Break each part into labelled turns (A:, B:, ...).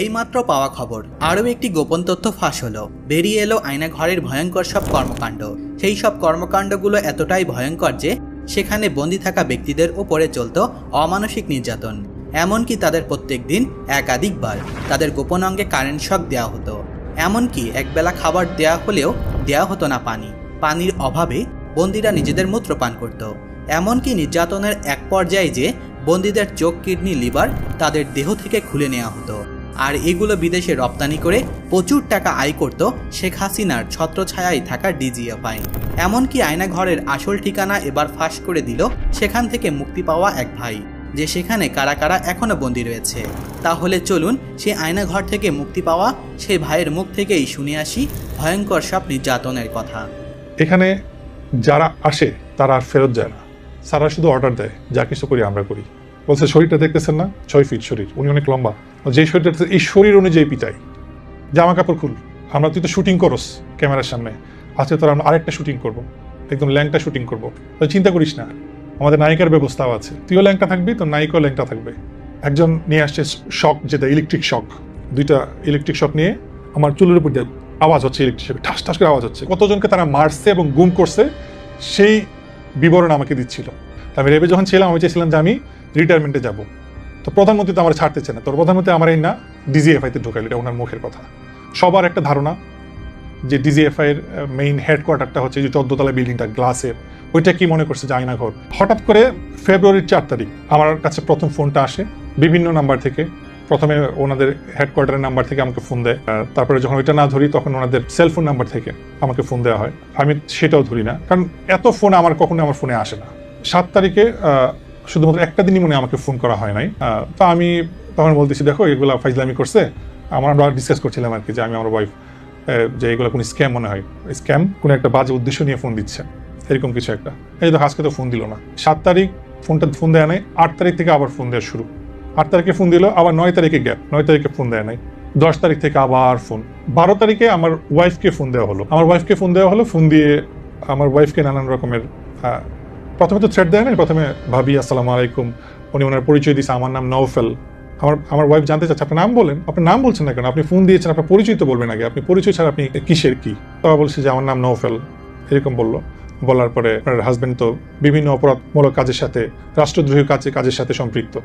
A: এইমাত্র পাওয়া খবর, আরও একটি গোপন তথ্য ফাঁস হলো। বেরিয়ে এলো আয়নাঘরের ভয়ঙ্কর সব কর্মকাণ্ড। সেই সব কর্মকাণ্ডগুলো এতটাই ভয়ঙ্কর যে সেখানে বন্দী থাকা ব্যক্তিদের উপরে চলত অমানসিক নির্যাতন। এমনকি তাদের প্রত্যেক দিন একাধিকবার তাদের গোপন অঙ্গে কারেন্ট শক দেওয়া হতো। এমনকি একবেলা খাবার দেওয়া হলেও দেওয়া হতো না পানি। পানির অভাবে বন্দীরা নিজেদের মূত্র পান করত। এমনকি নির্যাতনের এক পর্যায়ে যে বন্দীদের চোখ, কিডনি, লিভার তাদের দেহ থেকে খুলে নেওয়া হতো। আর এগুলো বিদেশে রপ্তানি করে প্রচুর টাকা আয় করত শেখ হাসিনার ছত্রছায়ায় থাকা ডিজিএফআই। এমনকি আয়নাঘরের আসল ঠিকানা এবার ফাঁস করে দিল সেখান থেকে মুক্তি পাওয়া এক ভাই, যে সেখানে কারা কারা এখনো বন্দী রয়েছে। তাহলে চলুন সেই আয়নাঘর থেকে মুক্তি পাওয়া সেই ভাইয়ের মুখ থেকেই শুনে আসি ভয়ঙ্কর সব নির্যাতনের কথা।
B: এখানে যারা আসে তারা আর ফেরত যায় না, সারা শুধু অর্ডার দেয়, যা কিছু করি আমরা করি। বলছে শরীরটা দেখতেছেন না, 6 ফিট শরীর, উনি অনেক লম্বা, যে শরীরটা এই শরীর অনুযায়ী পিটাই, জামা কাপড় খুল, আমরা তুই তো শুটিং করস ক্যামেরার সামনে, আজকে তোর আমরা আরেকটা শুটিং করবো, একদম ল্যাংটা শুটিং করবো, চিন্তা করিস না, আমাদের নায়িকার ব্যবস্থাও আছে, তুইও ল্যাংটা থাকবি, তোর নায়িকাও ল্যাংটা থাকবে। একজন নিয়ে আসছে শক, যেটা ইলেকট্রিক শক, 2টা ইলেকট্রিক শক নিয়ে আমার চুলের উপর দিয়ে আওয়াজ হচ্ছে, ইলেকট্রিক শক ঠাস ঠাস করে আওয়াজ হচ্ছে। কতজনকে তারা মারছে এবং গুম করছে সেই বিবরণ আমাকে দিচ্ছিল। আমি রেবে যখন ছিলাম আমি চেয়েছিলাম যে আমি রিটায়ারমেন্টে যাব, তো প্রধানমন্ত্রী তো আমার ছাড়তেছে না, তোর প্রধানমন্ত্রী আমার এই না ডিজিএফআইতে ঢোকাইল, এটা ওনার মুখের কথা। সবার একটা ধারণা যে ডিজিএফআই এর মেইন হেডকোয়ার্টারটা হচ্ছে যে 14 তলা বিল্ডিংটা গ্লাসের, ওইটা কি মনে করছে যে আয়নাঘর। হঠাৎ করে ফেব্রুয়ারির 4 তারিখ আমার কাছে প্রথম ফোনটা আসে বিভিন্ন নাম্বার থেকে। প্রথমে ওনাদের হেডকোয়ার্টারের নাম্বার থেকে আমাকে ফোন দেয়, তারপরে যখন ওইটা না ধরি তখন ওনাদের সেলফোন নাম্বার থেকে আমাকে ফোন দেওয়া হয়। আমি সেটাও ধরি না, কারণ এত ফোন আমার কখনো আমার ফোনে আসে না। 7 তারিখে শুধুমাত্র একটা দিনই মনে আমাকে ফোন করা হয় নাই। তো আমি তখন বলতেছি দেখো এগুলা ফাইজলামি করছে, আমরা ডিসকাস করছিলাম আর কি, যে আমি আমার ওয়াইফ যে এগুলো কোনো স্ক্যাম মনে হয়, স্ক্যাম কোনো একটা বাজে উদ্দেশ্য নিয়ে ফোন দিচ্ছে, এরকম কিছু একটা। এই তো আজকে তো ফোন দিল না। 7 তারিখ ফোন দেয় নাই, 8 তারিখ থেকে আবার ফোন দেওয়া শুরু। 8 তারিখে ফোন দিল, আবার 9 তারিখে গ্যাপ, 9 তারিখে ফোন দেয় নাই, 10 তারিখ থেকে আবার ফোন। 12 তারিখে আমার ওয়াইফকে ফোন দেওয়া হলো, ফোন দিয়ে আমার ওয়াইফকে নানান রকমের, প্রথমে তো থ্রেট দেয় নাই, প্রথমে ভাবি আসসালামু আলাইকুম, উনি ওনার পরিচয় দিয়েছে, আমার নাম নওফেল। আমার ওয়াইফ জানতে চাচ্ছে আপনার নাম বলেন, আপনার নাম বলছেন না কেন, আপনি ফোন দিয়েছেন, আপনার পরিচয় তো বলবেন আগে, আপনি পরিচয় ছাড়া আপনি কিসের কি। তবে বলছে যে আমার নাম নওফেল, এরকম বললো। বলার পরে আপনার হাজবেন্ড তো বিভিন্ন অপরাধমূলক কাজের সাথে, রাষ্ট্রদ্রোহী কাজের সাথে সম্পৃক্ত,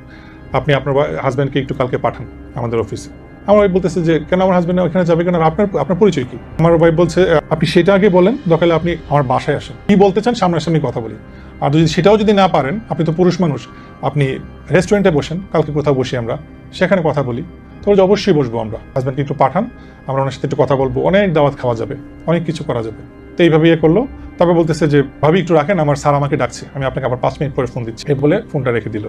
B: আপনি আপনার হাজবেন্ডকে একটু কালকে পাঠান আমাদের অফিসে। আমার ওয়াইফ বলতেছে যে কেন আমার হাজবেন্ড ওখানে যাবে কেন, আপনার পরিচয় কি। আমার ওয়াইফ বলছে আপনি সেটা আগে বলেন, দরকার আপনি আমার বাসায় আসেন, কি বলতে চান সামনাসামনি কথা বলি। আর যদি সেটাও যদি না পারেন, আপনি তো পুরুষ মানুষ, আপনি রেস্টুরেন্টে বসেন, কালকে কোথাও বসি আমরা, সেখানে কথা বলি। তো অবশ্যই বসবো আমরা, হাজব্যান্ডকে একটু পাঠান, আমরা ওনার সাথে একটু কথা বলবো, অনেক দাওয়াত খাওয়া যাবে, অনেক কিছু করা যাবে। তো এইভাবে করলো। তারপর বলতেছে যে ভাবি একটু রাখেন, আমার স্যার আমাকে ডাকছে, আমি আপনাকে আবার 5 মিনিট পরে ফোন দিচ্ছি, এই বলে ফোনটা রেখে দিল।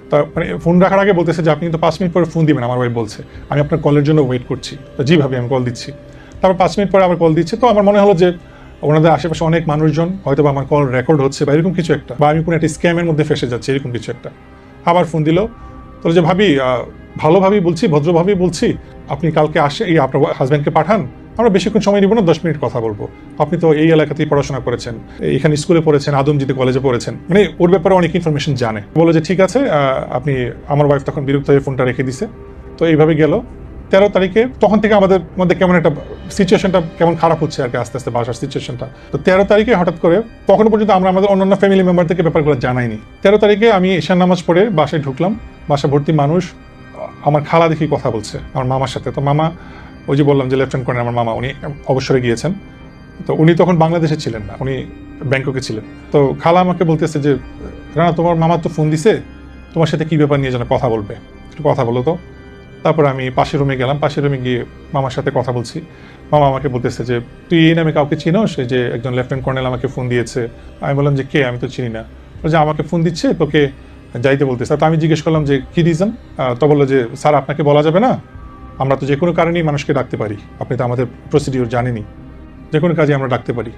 B: তো মানে ফোন রাখার আগে বলতেছে যে আপনি কিন্তু 5 মিনিট পরে ফোন দিবেন, আমার ওয়াইফ বলছে, আমি আপনার কলের জন্য ওয়েট করছি। তো জি ভাবি আমি কল দিচ্ছি। তারপর 5 মিনিট পরে আবার কল দিচ্ছে। তো আমার মনে হলো যে ওনাদের আশেপাশে অনেক মানুষজন, হয়তো বা আমার কল রেকর্ড হচ্ছে বা এরকম কিছু একটা, বা আমি কোনো একটা স্ক্যামের মধ্যে ফেসে যাচ্ছি, এরকম কিছু একটা। আবার ফোন দিল, তো যে ভাবি ভালোভাবেই বলছি, ভদ্রভাবেই বলছি, আপনি কালকে আসে এই আপনার হাজব্যান্ডকে পাঠান, আমরা বেশিক্ষণ সময় নিব না, 10 মিনিট কথা বলবো, আপনি তো এই এলাকাতেই পড়াশোনা করেছেন, এখানে স্কুলে পড়েছেন, আদমজিতে কলেজে পড়েছেন, মানে ওর ব্যাপারে অনেক ইনফরমেশন জানে। বলে যে ঠিক আছে, আপনি, আমার ওয়াইফ তখন বিরক্ত হয়ে ফোনটা রেখে দিছে। তো এইভাবে গেল। 13 তারিখে তখন থেকে আমাদের মধ্যে কেমন একটা সিচুয়েশনটা কেমন খারাপ হচ্ছে আর কি, আস্তে আস্তে বাসার সিচুয়েশনটা। তো 13 তারিখে হঠাৎ করে, তখন পর্যন্ত আমরা আমাদের অন্যান্য ফ্যামিলি মেম্বার থেকে ব্যাপারগুলো জানাইনি। 13 তারিখে আমি ঈশান নামাজ পড়ে বাসায় ঢুকলাম, বাসা ভর্তি মানুষ। আমার খালা দেখি কথা বলছে আমার মামার সাথে। তো মামা, ওই যে বললাম যে লেফটেন্যান্ট কর্নেল আমার মামা, উনি অবসরে গিয়েছেন, তো উনি তখন বাংলাদেশে ছিলেন না, উনি ব্যাংককে ছিলেন। তো খালা আমাকে বলতেছে যে রানা তোমার মামা তো ফোন দিছে, তোমার সাথে কি ব্যাপার নিয়ে যেন কথা বলবে, একটু কথা বলো তো। তারপর আমি পাশের রুমে গেলাম, পাশের রুমে গিয়ে মামার সাথে কথা বলছি। মামা আমাকে বলতেছে যে তুই এই নামে কাউকে চিনোস, এই যে একজন লেফটেন্যান্ট কর্নেল আমাকে ফোন দিয়েছে। আমি বললাম যে কে, আমি তো চিনি না। যে আমাকে ফোন দিচ্ছে, তোকে যাইতে বলতেছে। তো আমি জিজ্ঞেস করলাম যে কি রিজন। তো বললো যে স্যার আপনাকে বলা যাবে না, আমরা তো যে কোনো কারণেই মানুষকে ডাকতে পারি, আপনি তো আমাদের প্রসিডিওর জানেনই, যে কোনো কাজে আমরা ডাকতে পারি।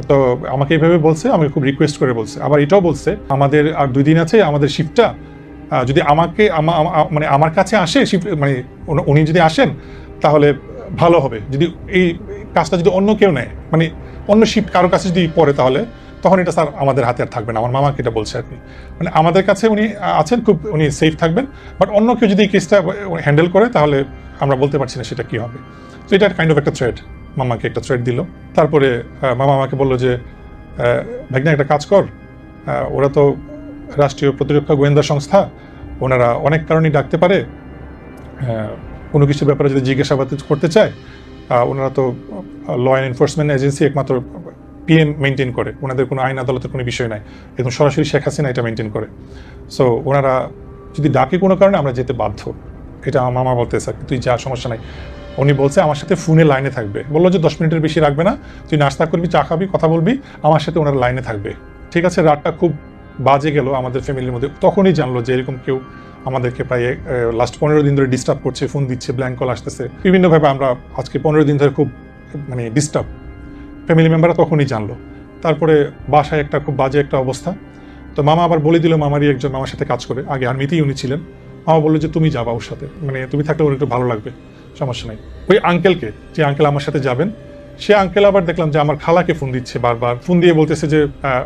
B: তো আমাকে এইভাবে বলছে, আমাকে খুব রিকোয়েস্ট করে বলছে। আবার এটাও বলছে আমাদের আর 2 দিন আছে আমাদের শিফটটা, যদি আমাকে মানে আমার কাছে আসে, মানে উনি যদি আসেন তাহলে ভালো হবে, যদি এই কাজটা যদি অন্য কেউ নেয়, মানে অন্য শিফট কারো কাছে যদি পড়ে, তাহলে তখন এটা স্যার আমাদের হাতে আর থাকবে না, আমার মামাকে এটা বলছে আর কি। মানে আমাদের কাছে উনি আছেন, খুব উনি সেফ থাকবেন, বাট অন্য কেউ যদি এই কেসটা হ্যান্ডেল করে তাহলে আমরা বলতে পারছি না সেটা কি হবে। তো এটা কাইন্ড অফ একটা থ্রেড, মামাকে একটা থ্রেড দিল। তারপরে মামা আমাকে বললো যে ভাগ্নে একটা কাজ কর, ওরা তো রাষ্ট্রীয় প্রতিরক্ষা গোয়েন্দা সংস্থা, ওনারা অনেক কারণেই ডাকতে পারে, কোনো কিছুর ব্যাপারে যদি জিজ্ঞাসাবাদ করতে চায়, ওনারা তো ল অ্যান্ড এনফোর্সমেন্ট এজেন্সি একমাত্র পিএম মেনটেন করে, ওনাদের কোনো আইন আদালতের কোনো বিষয় নাই, একদম সরাসরি শেখ হাসিনা এটা মেনটেন করে। সো ওনারা যদি ডাকে কোনো কারণে আমরা যেতে বাধ্য, এটা আমার মামা বলতেছে, তুই যা, সমস্যা নাই। উনি বলছে আমার সাথে ফোনে লাইনে থাকবে, বললো যে 10 মিনিটের বেশি রাখবে না, তুই নাস্তা করবি, চা খাবি, কথা বলবি, আমার সাথে ওনার লাইনে থাকবে। ঠিক আছে, রাতটা খুব বাজে গেল আমাদের ফ্যামিলির মধ্যে। তখনই জানলো যে এরকম কেউ আমাদেরকে প্রায় লাস্ট 15 দিন ধরে ডিস্টার্ব করছে, ফোন দিচ্ছে, ব্ল্যাঙ্ক কল আসতেছে বিভিন্নভাবে। আমরা আজকে 15 দিন ধরে খুব মানে ডিস্টার্ব, ফ্যামিলি মেম্বাররা তখনই জানলো। তারপরে বাসায় একটা খুব বাজে একটা অবস্থা। তো মামা আবার বলে দিল, মামারই একজন মামার সাথে কাজ করে, আগে আর্মিতেই উনি ছিলেন। মামা বললো যে তুমি যাবা ওর সাথে, মানে তুমি থাকলে ওর একটু ভালো লাগবে, সমস্যা নাই। ওই আঙ্কেলকে, যে আঙ্কেল আমার সাথে যাবেন, সে আঙ্কেল আবার দেখলাম যে আমার খালাকে ফোন দিচ্ছে বারবার, ফোন দিয়ে বলতেছে যে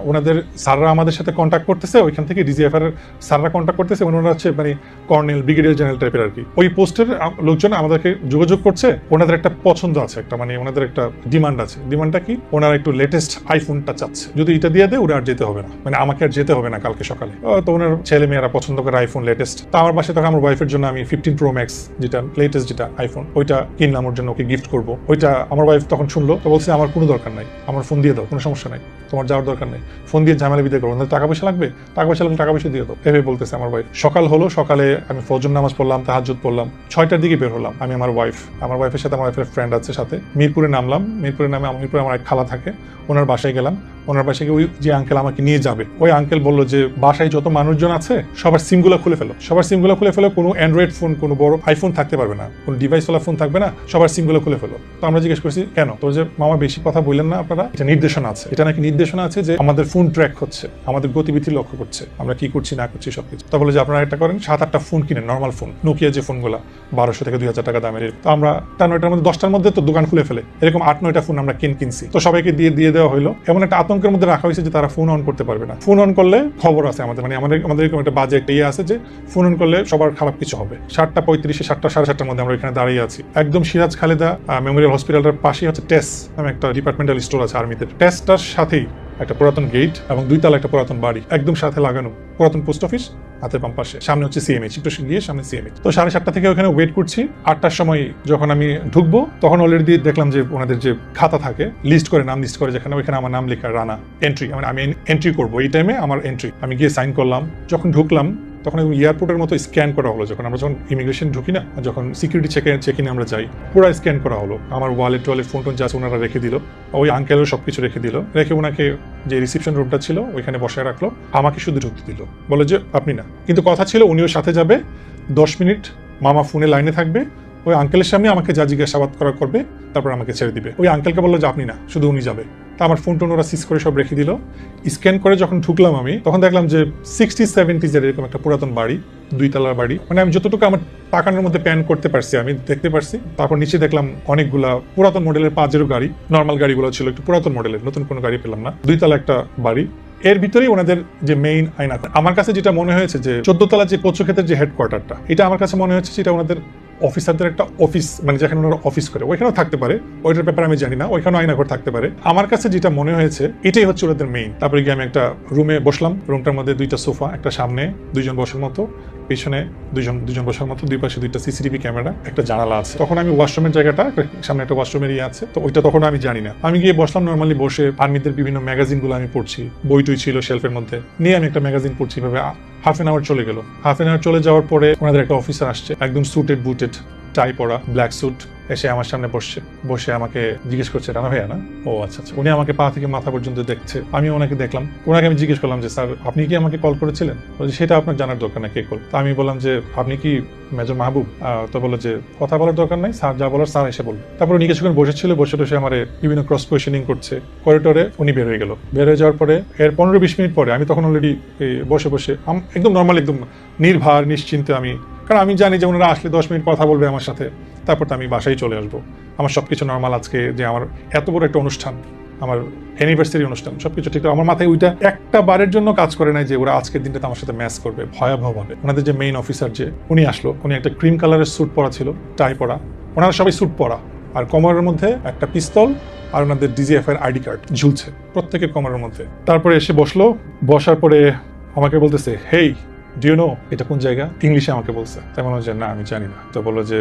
B: ওনাদের স্যাররা আমাদের সাথে কন্ট্যাক্ট করতেছে, ওইখান থেকে ডিজিএফআর এর স্যাররা কন্ট্যাক্ট করতেছে, ওনারা হচ্ছে মানে কর্নেল, ব্রিগেডিয়ার জেনারেল টাইপের আর কি। ওই পোস্টের লোকজন আমাদেরকে যোগাযোগ করছে, ওনাদের একটা পছন্দ আছে, একটা মানে ওনাদের একটা ডিমান্ড আছে। ডিমান্ডটা কি? ওনারা একটু লেটেস্ট আইফোনটা চাচ্ছে, যদি এটা দিয়ে দেয় ওরা আর যেতে হবে না, মানে আমাকে আর যেতে হবে না কালকে সকালে। তো ওনার ছেলে মেয়েরা পছন্দ করে আইফোন লেটেস্ট। তো আমার বাসায় তখন আমার ওয়াইফের জন্য আমি 15 Pro Max, যেটা লেটেস্ট যেটা আইফোন, ওইটা কিনলাম ওর জন্য, ওকে গিফট করবো। ওইটা আমার ওয়াইফ তখন শুনলো, তো বলছে আমার কোনো দরকার নাই, আমার ফোন দিয়ে দাও, কোনো সমস্যা নাই, তোমার যাওয়ার দরকার নেই, ফোন দিয়ে ঝামেলা বিদায় করবো, টাকা পয়সা লাগবে, টাকা পয়সা লাগলে টাকা পয়সা দিয়ে দাও, এভাবে বলতেছে আমার ওয়াইফ। সকাল হলো, সকালে আমি ফজর নামাজ পড়লাম, তাহাজ্জুদ পড়লাম, 6টার দিকে বের হলাম আমি, আমার ওয়াইফের সাথে, আমার ওয়াইফের ফ্রেন্ড আছে সাথে, মিরপুরে নামলাম। মিরপুরে আমার এক খালা থাকে, ওনার বাসায় গেলাম। ওনার বাসায় ওই যে আঙ্কেল আমাকে নিয়ে যাবে, ওই আঙ্কেল বললো যে বাসায় যত মানুষজন আছে সবার সিমগুলো খুলে ফেলো, সবার সিমগুলো খুলে ফেলো, কোনো অ্যান্ড্রয়েড ফোন, কোনো বড় আইফোন থাকতে পারবে না, কোনো ডিভাইসওয়ালা ফোন থাকবে না, সবার সিমগুলো খুলে ফেলো। তো আমরা জিজ্ঞেস করছি কেন? তো যে মামা বেশি কথা বললেন না আপনারা, এটা নির্দেশনা আছে, এটা নাকি নির্দেশনা আছে যে আমাদের ফোন ট্র্যাক হচ্ছে, আমাদের গতিবিধি লক্ষ্য করছে, আমরা কি করছি না করছি সবকিছু। তো বলে যে আপনারা একটা করেন, 7-8টা ফোন কিনেন, নর্মাল ফোন, নোকিয়া যে ফোনগুলো 1200 থেকে 2000 টাকা দামের। তো আমরা 9টার মধ্যে 10টার মধ্যে তো দোকান খুলে ফেলে, এরকম 8-9টা ফোন আমরা কিনছি। তো সবাইকে দিয়ে দেওয়া হলো। এমন একটা আতঙ্কের মধ্যে রাখা হয়েছে যে তারা ফোন অন করতে পারবে না। ফোন অন করলে খবর আছে আমাদের, মানে আমাদের এরকম একটা বাজে একটা ইয়ে আছে যে ফোন অন করলে সবার খারাপ কিছু হবে। 7:35, 7টা 7:30 মধ্যে আমরা এখানে দাঁড়িয়ে আছি। একদম সিরাজ খালেদা মেমোরিয়াল হসপিটালটার পাশেই হচ্ছে টেস নামে একটা ডিপার্টমেন্টাল স্টোর আছে আর্মিতে। টেসটার সাথেই একটা পুরাতন গেট এবং 2 তলা একটা পুরাতন বাড়ি, একদম সাথে লাগানো পুরাতন পোস্ট অফিস, হাতের বাম পাশে, সামনে হচ্ছে সিএমএইচ, একটু গিয়ে সামনে সিএমএইচ। তো 7:30 থেকে ওখানে ওয়েট করছি। 8টার সময় যখন আমি ঢুকবো তখন অলরেডি দেখলাম যে ওনাদের যে খাতা থাকে, লিস্ট করে, নাম লিস্ট করে, যেখানে ওইখানে আমার নাম লেখা, রানা এন্ট্রি, মানে আমি এন্ট্রি করবো, এই টাইমে আমার এন্ট্রি। আমি গিয়ে সাইন করলাম। যখন ঢুকলাম তখন এয়ারপোর্টের মতো স্ক্যান করা হলো, যখন ইমিগ্রেশন ঢুকি না, যখন সিকিউরিটি চেক-ইনে আমরা যাই, পুরো স্ক্যান করা হলো। আমার ওয়ালেট ফোন টোন যা আছে ওনারা রেখে দিল, ওই আঙ্কেলও সবকিছু রেখে দিল, রেখে ওনাকে যে রিসিপশন রুমটা ছিল ওইখানে বসায় রাখলো, আমাকে শুধু ঢুকতে দিল, বলে যে আপনি না, কিন্তু কথা ছিল উনিও সাথে যাবে, 10 মিনিট মামা ফোনে লাইনে থাকবে, ওই আঙ্কেলের সামনে আমাকে যা জিজ্ঞাসাবাদ করবে, তারপর আমাকে ছেড়ে দিবে। ওই আঙ্কেলকে বললো যে আপনি না, শুধু উনি যাবে। তা আমার ফোন টোন ওরা সিজ করে সব রেখে দিল। স্ক্যান করে যখন ঢুকলাম আমি, তখন দেখলাম যে 60-70s এরকম একটা পুরাতন বাড়ি, 2 তলার বাড়ি, মানে আমি যতটুকু আমার তাকানোর মধ্যে প্যান করতে পারছি আমি দেখতে পারছি। তারপর নিচে দেখলাম অনেকগুলা পুরাতন মডেলের পাজেরো গাড়ি, নর্মাল গাড়িগুলো ছিল, একটু পুরাতন মডেলের, নতুন কোনো গাড়ি পেলাম না। 2 তলা একটা বাড়ি, এর ভিতরেই ওনাদের যে মেইন আয়না। আমার কাছে যেটা মনে হয়েছে যে 14 তলা যে কচু ক্ষেতের যে হেডকোয়ার্টারটা, এটা আমার কাছে মনে হচ্ছে সেটা ওনাদের অফিসারদের একটা অফিস, মানে যেখানে ওনারা অফিস করে, ওইখানেও থাকতে পারে, ওইটার ব্যাপারে আমি জানি না, ওইখানেও আয়নাঘর থাকতে পারে। আমার কাছে যেটা মনে হয়েছে এটাই হচ্ছে ওদের মেইন। তারপরে গিয়ে আমি একটা রুমে বসলাম, রুমটার মধ্যে 2টা সোফা, একটা সামনে 2 জন বসার মতো, পিছনে 2 জন বসার মতো, 2 পাশে 2টা সিসিটিভি ক্যামেরা, একটা জানালা আছে। তখন আমি ওয়াশরুমের জায়গাটা, সামনে একটা ওয়াশরুমের ইয়ে আছে, তো ওইটা তখন আমি জানি না। আমি গিয়ে বসলাম, নর্মালি বসে আর্মিদের বিভিন্ন ম্যাগাজিনগুলো আমি পড়ছি, বই টই ছিল শেলফের মধ্যে, নিয়ে আমি একটা ম্যাগাজিন পড়ছি। ভাবে হাফ এন আওয়ার চলে গেল। হাফ এন আওয়ার চলে যাওয়ার পরে ওনাদের একটা অফিসার আসছে, একদম সুটেড বুটেড, টাই পরা, ব্ল্যাক স্যুট, এসে আমার সামনে বসে আমাকে জিজ্ঞেস করছে, রানা ভাইয়া না? ও আচ্ছা আচ্ছা। উনি আমাকে পা থেকে মাথা পর্যন্ত দেখছে, আমিও ওনাকে দেখলাম। ওনাকে আমি জিজ্ঞেস করলাম যে স্যার আপনি কি আমাকে কল করেছিলেন? বলছে সেটা আপনার জানার দরকার না কে কল। তা আমি বললাম যে আপনি কি মেজর মাহবুব? তো বললো যে কথা বলার দরকার নাই, স্যার যা বলার স্যার এসে বলবে। তারপর উনি কিছুক্ষণ বসেছিল, বসে আমার বিভিন্ন ক্রস কোয়েশনিং করছে। করিডোরে উনি বের হয়ে গেল। বের হয়ে যাওয়ার পরে এর 15-20 মিনিট পরে আমি তখন অলরেডি বসে একদম নর্মাল, একদম নির্ভার নিশ্চিন্তে আমি, কারণ আমি জানি যে ওনারা আসলে 10 মিনিট কথা বলবে আমার সাথে, তারপর তো আমি বাসায় চলে আসবো। আমার সবকিছু নর্মাল। আজকে যে আমার এত বড় একটা অনুষ্ঠান, আমার অ্যানিভার্সারি অনুষ্ঠান সবকিছু ঠিক, আমার মাথায় ওইটা একটা বারের জন্য কাজ করে নাই যে ওরা আজকের দিনটা আমার সাথে ম্যাচ করবে ভয়াবহভাবে। ওনাদের যে মেইন অফিসার যে উনি আসলো, উনি একটা ক্রিম কালারের স্যুট পরা ছিল, টাই পরা, ওনারা সবাই স্যুট পরা, আর কোমরের মধ্যে একটা পিস্তল আর ওনাদের ডিজিএফআই আইডি কার্ড ঝুলছে প্রত্যেকের কোমরের মধ্যে। তারপরে এসে বসলো, বসার পরে আমাকে বলতেছে, হেই ডু ইউ নো এটা কোন জায়গা, ইংলিশে আমাকে বলছে। তাই মনে হচ্ছে না আমি জানি না। তো বললো যে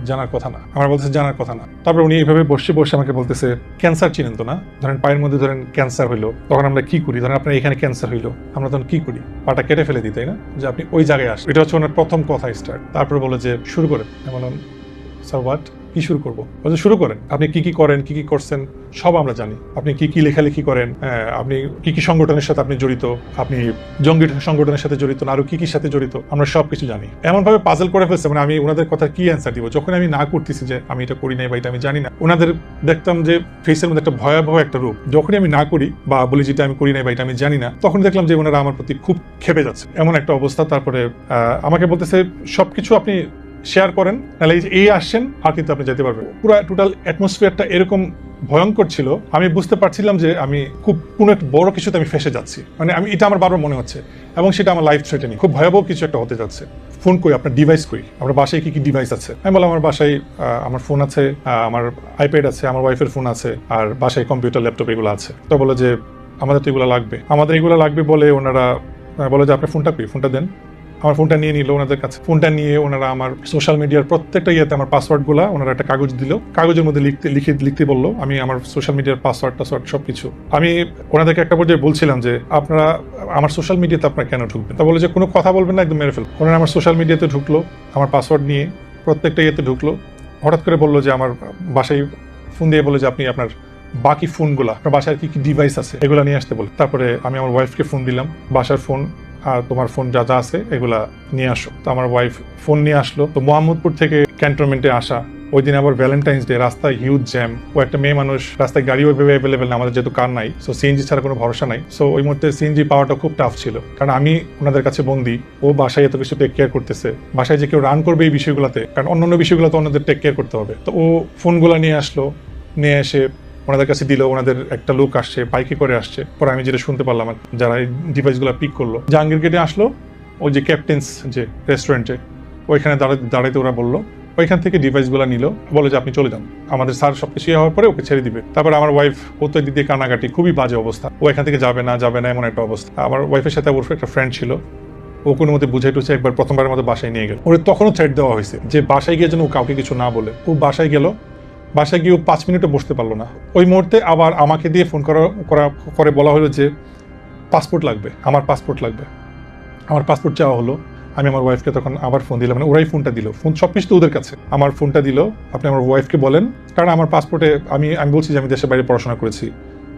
B: জানার কথা না, আমার বলতেছে জানার কথা না। তারপরে উনি এইভাবে বসে বসে আমাকে বলতেছে, ক্যান্সার চিনেন তো না, ধরেন পায়ের মধ্যে ধরেন ক্যান্সার হইলো তখন আমরা কি করি, ধরেন আপনার এখানে ক্যান্সার হইলো আমরা তখন কি করি, পাটা কেটে ফেলে দিই তাই না, যে আপনি ওই জায়গায় আসেন। এটা হচ্ছে ওনার প্রথম কথা স্টার্ট। তারপরে বললো যে শুরু করেন। আমি বললাম স্যার হোয়াট, কি শুরু করবো? বলছে শুরু করেন, আপনি কি কি করেন, কি কি করছেন সব আমরা জানি, আপনি কি কি লেখালেখি করেন, আপনি কি কি সংগঠনের সাথে আপনি জড়িত, আপনি জঙ্গি সংগঠনের সাথে জড়িত না আরো কি কি সাথে জড়িত, আমরা সব কিছু জানি। এমন ভাবে পাজল করে ফেলছে, মানে আমি ওনাদের কথা কি অ্যান্সার দিব যখন আমি না করতেছি যে আমি এটা করি নাই বা এটা আমি জানি না। ওনাদের দেখতাম যে ফেসের মধ্যে একটা ভয়াবহ একটা রূপ, যখনই আমি না করি বা বলি যেটা আমি করি নাই বা এটা আমি জানি না, তখন দেখলাম যে ওনারা আমার প্রতি খুব ক্ষেপে যাচ্ছে, এমন একটা অবস্থা। তারপরে আমাকে বলতেছে সবকিছু আপনি শেয়ার করেন, নাহলে এই আসছেন আর কিন্তু আপনি যেতে পারবেন। পুরো টোটাল অ্যাটমসফিয়ারটা এরকম ভয়ঙ্কর ছিল, আমি বুঝতে পারছিলাম যে আমি খুব কোনো একটা বড় কিছুতে আমি ফেসে যাচ্ছি, মানে আমি এটা আমার বারবার মনে হচ্ছে, এবং সেটা আমার লাইফ থ্রেটেনিং, খুব ভয়াবহ কিছু একটা হতে যাচ্ছে। ফোন কই, আপনার ডিভাইস কই, আমার বাসায় কি কি ডিভাইস আছে? আমি বললাম আমার বাসায় আমার ফোন আছে, আমার আইপ্যাড আছে, আমার ওয়াইফের ফোন আছে, আর বাসায় কম্পিউটার ল্যাপটপ এগুলো আছে। তো বলে যে আমাদের তো এগুলো লাগবে, আমাদের এগুলো লাগবে বলে ওনারা বলে যে আপনার ফোনটা কই, ফোনটা দেন। আমার ফোনটা নিয়ে নিল ওনাদের কাছে, ফোনটা নিয়ে ওনারা আমার সোশ্যাল মিডিয়ার প্রত্যেকটা ইয়েতে আমার পাসওয়ার্ডগুলো ওনারা একটা কাগজ দিল, কাগজের মধ্যে লিখতে বললো, আমি আমার সোশ্যাল মিডিয়ার পাসওয়ার্ড সবকিছু। আমি ওনাদেরকে একটা পর্যায়ে বলছিলাম যে আপনারা আমার সোশ্যাল মিডিয়াতে আপনারা কেন ঢুকবেন? তা বলে যে কোনো কথা বলবেন না, একদম মেরে ফেল। ওনারা আমার সোশ্যাল মিডিয়াতে ঢুকলো, আমার পাসওয়ার্ড নিয়ে প্রত্যেকটা ইয়েতে ঢুকলো। হঠাৎ করে বললো যে আমার বাসায় ফোন দিয়ে বলে যে আপনি আপনার বাকি ফোনগুলা, আপনার বাসায় কি কি ডিভাইস আছে এগুলো নিয়ে আসতে বলে। তারপরে আমি আমার ওয়াইফকে ফোন দিলাম, বাসার ফোন আর তোমার ফোন যা যা আছে এগুলা নিয়ে আসো। তো আমার ওয়াইফ ফোন নিয়ে আসলো। তো মোহাম্মদপুর থেকে ক্যান্টনমেন্টে আসা, ওই দিন আবার ভ্যালেন্টাইন্স ডে, রাস্তায় হিউজ জ্যাম, ও একটা মেয়ে মানুষ, রাস্তায় গাড়িও ওইভাবে অ্যাভেলেবেল না, আমাদের যেহেতু কার নাই, সো সিএনজি ছাড়া কোনো ভরসা নাই। সো ওই মুহূর্তে সিএনজি পাওয়াটা খুব টাফ ছিল, কারণ আমি ওনাদের কাছে বন্দি, ও বাসায় এত কিছু টেক কেয়ার করতেছে, বাসায় যে কেউ রান করবে এই বিষয়গুলোতে, কারণ অন্যান্য বিষয়গুলোতে ওনাদের টেক কেয়ার করতে হবে। তো ও ফোনগুলো নিয়ে আসলো, নিয়ে এসে ওনাদের কাছে দিল। ওনাদের একটা লোক আসছে, বাইকে করে আসছে। পরে আমি যেটা শুনতে পারলাম, যারা এই ডিভাইসগুলো পিক করলো, জাহাঙ্গীর গেটে আসলো, ওই যে ক্যাপ্টেন্স যে রেস্টুরেন্টে, ওইখানে দাঁড়াইতে ওরা বললো, ওইখান থেকে ডিভাইসগুলো নিল, বলে যে আপনি চলে যান, আমাদের স্যার সবকিছু হওয়ার পরে ওকে ছেড়ে দিবে। তারপরে আমার ওয়াইফ, ও তো দিদি কানাকাটি, খুবই বাজে অবস্থা, ও এখান থেকে যাবে না এমন একটা অবস্থা। আমার ওয়াইফের সাথে ওর একটা ফ্রেন্ড ছিল, ও কোনো মধ্যে বুঝে টুঝে একবার প্রথমবারের মতো বাসায় নিয়ে গেল। ওর তখনও থ্রেট দেওয়া হয়েছে যে বাসায় গিয়ে যেন ও কাউকে কিছু না বলে। ও বাসায় গেল, বাসায় গিয়ে 5 মিনিটও বসতে পারলো না। ওই মুহূর্তে আবার আমাকে দিয়ে ফোন করে বলা হলো যে পাসপোর্ট লাগবে, আমার পাসপোর্ট লাগবে। আমার পাসপোর্ট চাওয়া হলো। আমি আমার ওয়াইফকে তখন আবার ফোন দিলাম, মানে ওরাই ফোনটা দিল, ফোন সব কিছু তো ওদের কাছে, আমার ফোনটা দিল, আপনি আমার ওয়াইফকে বলেন, কারণ আমার পাসপোর্টে আমি বলছি যে আমি দেশের বাইরে পড়াশোনা করেছি,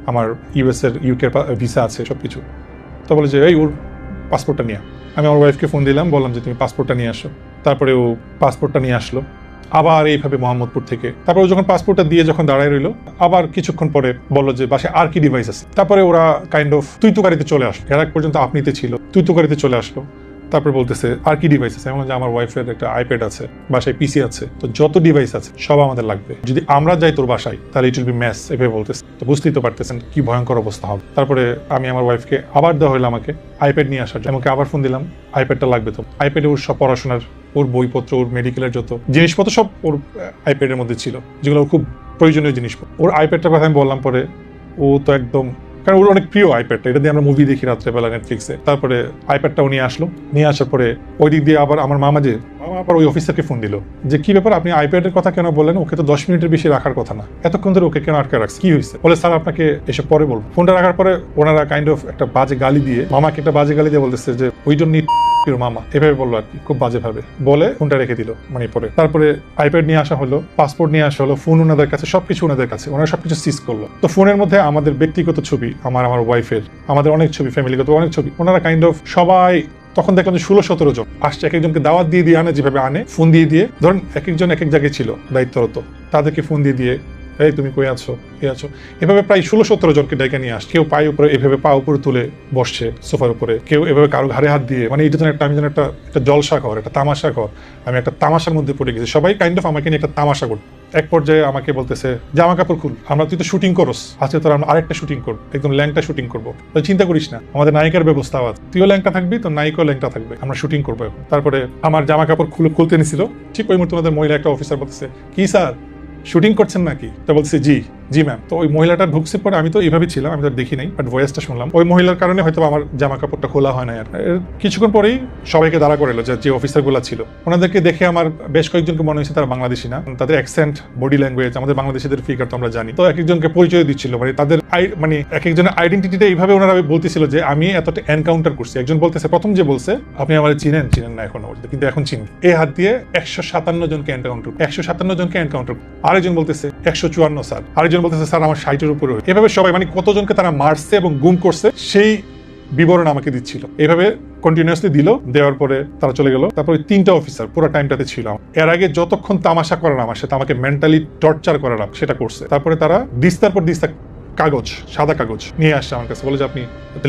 B: আমার ইউকে ভিসা আছে সব কিছু। তো বলে যে এই ওর পাসপোর্টটা নিয়ে। আমি আমার ওয়াইফকে ফোন দিলাম, বললাম যে তুমি পাসপোর্টটা নিয়ে আসো। তারপরে ও পাসপোর্টটা নিয়ে আসলো আবার এইভাবে মোহাম্মদপুর থেকে। তারপরে যখন পাসপোর্টটা দিয়ে যখন দাঁড়ায় রইলো, আবার কিছুক্ষণ পরে বললো যে বাসায় আর কি ডিভাইস আছে। তারপরে ওরা কাইন্ড অফ তুই তুকারিতে চলে আসলো, এর আগ পর্যন্ত আপনিতে ছিল, তুই তুকারিতে চলে আসলো। তারপরে বলতেছে আর কি ডিভাইস আছে, এমন যে আমার ওয়াইফের একটা আইপ্যাড আছে, বাসায় পিসি আছে, তো যত ডিভাইস আছে সব আমাদের লাগবে, যদি আমরা যাই তোর বাসায় তাহলে ইট উইল বি ম্যাস, এভাবে বলতেছে। তো বুঝতেই তো পারতেছেন কি ভয়ঙ্কর অবস্থা হবে। তারপরে আমি আমার ওয়াইফকে আবার দেওয়া হলো আমাকে আইপ্যাড নিয়ে আসার, আমাকে আবার ফোন দিলাম, আইপ্যাডটা লাগবে। তো আইপ্যাডে ওর সব পড়াশোনার, ওর বইপত্র, ওর মেডিকেলের যত জিনিসপত্র সব ওর আইপ্যাডের মধ্যে ছিল, যেগুলো ওর খুব প্রয়োজনীয় জিনিসপত্র। ওর আইপ্যাডটার কথা আমি বললাম পরে, ও তো একদম, কারণ ওর অনেক প্রিয় আইপ্যাডটা, এটা দিয়ে আমরা মুভি দেখি রাত্রেবেলা নেটফ্লিক্সে। তারপরে আইপ্যাডটাও নিয়ে আসলো, নিয়ে আসার পরে ওই দিক দিয়ে আবার আমার মামা আবার ওই অফিসারকে ফোন দিল যে কি ব্যাপার, আপনি আইপ্যাডের কথা কেন বলেন, ওকে তো 10 মিনিটের বেশি রাখার কথা না, এতক্ষণ ধরে ওকে কেন আটকে রাখছে, কি হয়েছে? বলে স্যার আপনাকে এসে পরে বলবো। ফোনটা রাখার পরে ওনারা কাইন্ড অফ একটা বাজে গালি দিয়ে, মামাকে একটা বাজে গালি দিয়ে বলতেছে যে উই ডোন্ট নিড মামা, এভাবে বললো আর কি, খুব বাজে ভাবে বলে ফোনটা রেখে দিল। মানে পরে তারপরে আইপ্যাড নিয়ে আসা হলো, পাসপোর্ট নিয়ে আসা হলো, ফোন ওনাদের কাছে, সবকিছু ওনাদের কাছে, ওনারা সবকিছু সিজ করলো। তো ফোনের মধ্যে আমাদের ব্যক্তিগত ছবি, আমার ওয়াইফের, আমাদের অনেক ছবি, ফ্যামিলিগত অনেক ছবি, ওনারা কাইন্ড অফ সবাই, তখন দেখলাম যে 16-17 জন আসছে, এক একজনকে দাওয়াত দিয়ে আনে, যেভাবে আনে ফোন দিয়ে ধরেন এক একজন এক এক জায়গায় ছিল দায়িত্বরত, তাদেরকে ফোন দিয়ে এই তুমি কই আছো, এভাবে প্রায় 16-17 জনকে ডেকে নিয়ে আসছে। কেউ পায়ে উপরে এভাবে পা উপরে তুলে বসছে সোফার উপরে, কেউ এভাবে কারো ঘাড়ে হাত দিয়ে, মানে এটা যেন একটা, আমি যেন একটা জলসা ঘর, একটা তামাশা ঘর, আমি একটা তামাশার মধ্যে পড়ে গেছি। সবাই কাইন্ড অফ আমাকে নিয়ে একটা তামাশা করতো। এক পর্যায়ে আমাকে বলতেছে জামা কাপড় খুল, আমরা তুই তো শুটিং করস, আজকে তোর আমরা আরেকটা শুটিং করবো, একদম ল্যাংটা শুটিং করবো, চিন্তা করিস না, আমাদের নায়িকার ব্যবস্থাও আছে, তুইও ল্যাংটা থাকবি, তোর নায়িকাও ল্যাংটা থাকবে, আমরা শুটিং করবো এখন। তারপরে আমার জামা কাপড় খুলতে নিছিল, ঠিক ওই মুহূর্তে আমাদের মহিলা একটা অফিসার বলতেছে কি স্যার শুটিং করছেন নাকি? তো বলছে জি জি ম্যাম। তো ওই মহিলাটা ঢুকছে পরে, আমি তো এইভাবে ছিলাম, আমি তো দেখি নাই, বাট ভয়েসটা শুনলাম। ওই মহিলার কারণে হয়তো আমার জামা কাপড়টা খোলা হয় না। আর কিছুক্ষণ পরেই সবাইকে দাঁড়া করে এলো, যে অফিসারগুলো ছিল, ওনাদেরকে দেখে আমার বেশ কয়েকজনকে মনে হয়েছে তারা বাংলাদেশি না, তাদের অ্যাকসেন্ট, বডি ল্যাঙ্গুয়েজ, আমাদের বাংলাদেশিদের ফিগার তো আমরা জানি। তো এক একজনকে পরিচয় দিচ্ছিল, মানে তাদের মানে এক একজনের আইডেন্টিটিটা এইভাবে ওনারা বলতেছিল যে আমি এতটা এনকাউন্টার করছি। একজন বলতেছে, প্রথম যে বলছে আপনি আমার চিনেন না এখনো, কিন্তু এখন চিনি, এই হাত দিয়ে 157 জনকে এনকাউন্টার, 157 জনকে এনকাউন্টার। আরেকজন বলতেছে 154 স্যার, আরেকজন বলতেছে স্যার আমার 60-এর উপরে। এভাবে সবাই মানে কতজনকে তারা মারছে এবং গুম করছে সেই বিবরণ আমাকে দিচ্ছিল। এইভাবে কন্টিনিউয়াসলি দিল, দেওয়ার পরে তারা চলে গেল। তারপরে 3টা অফিসার পুরো টাইমটাতে ছিল। এর আগে যতক্ষণ তামাশা করার আমার সাথে, আমাকে মেন্টালি টর্চার করার সেটা করছে। তারপরে তারা দিস্তার পর দিস্তা কাগজ, সাদা কাগজ নিয়ে আসছে আমার কাছে, বলে যে আপনি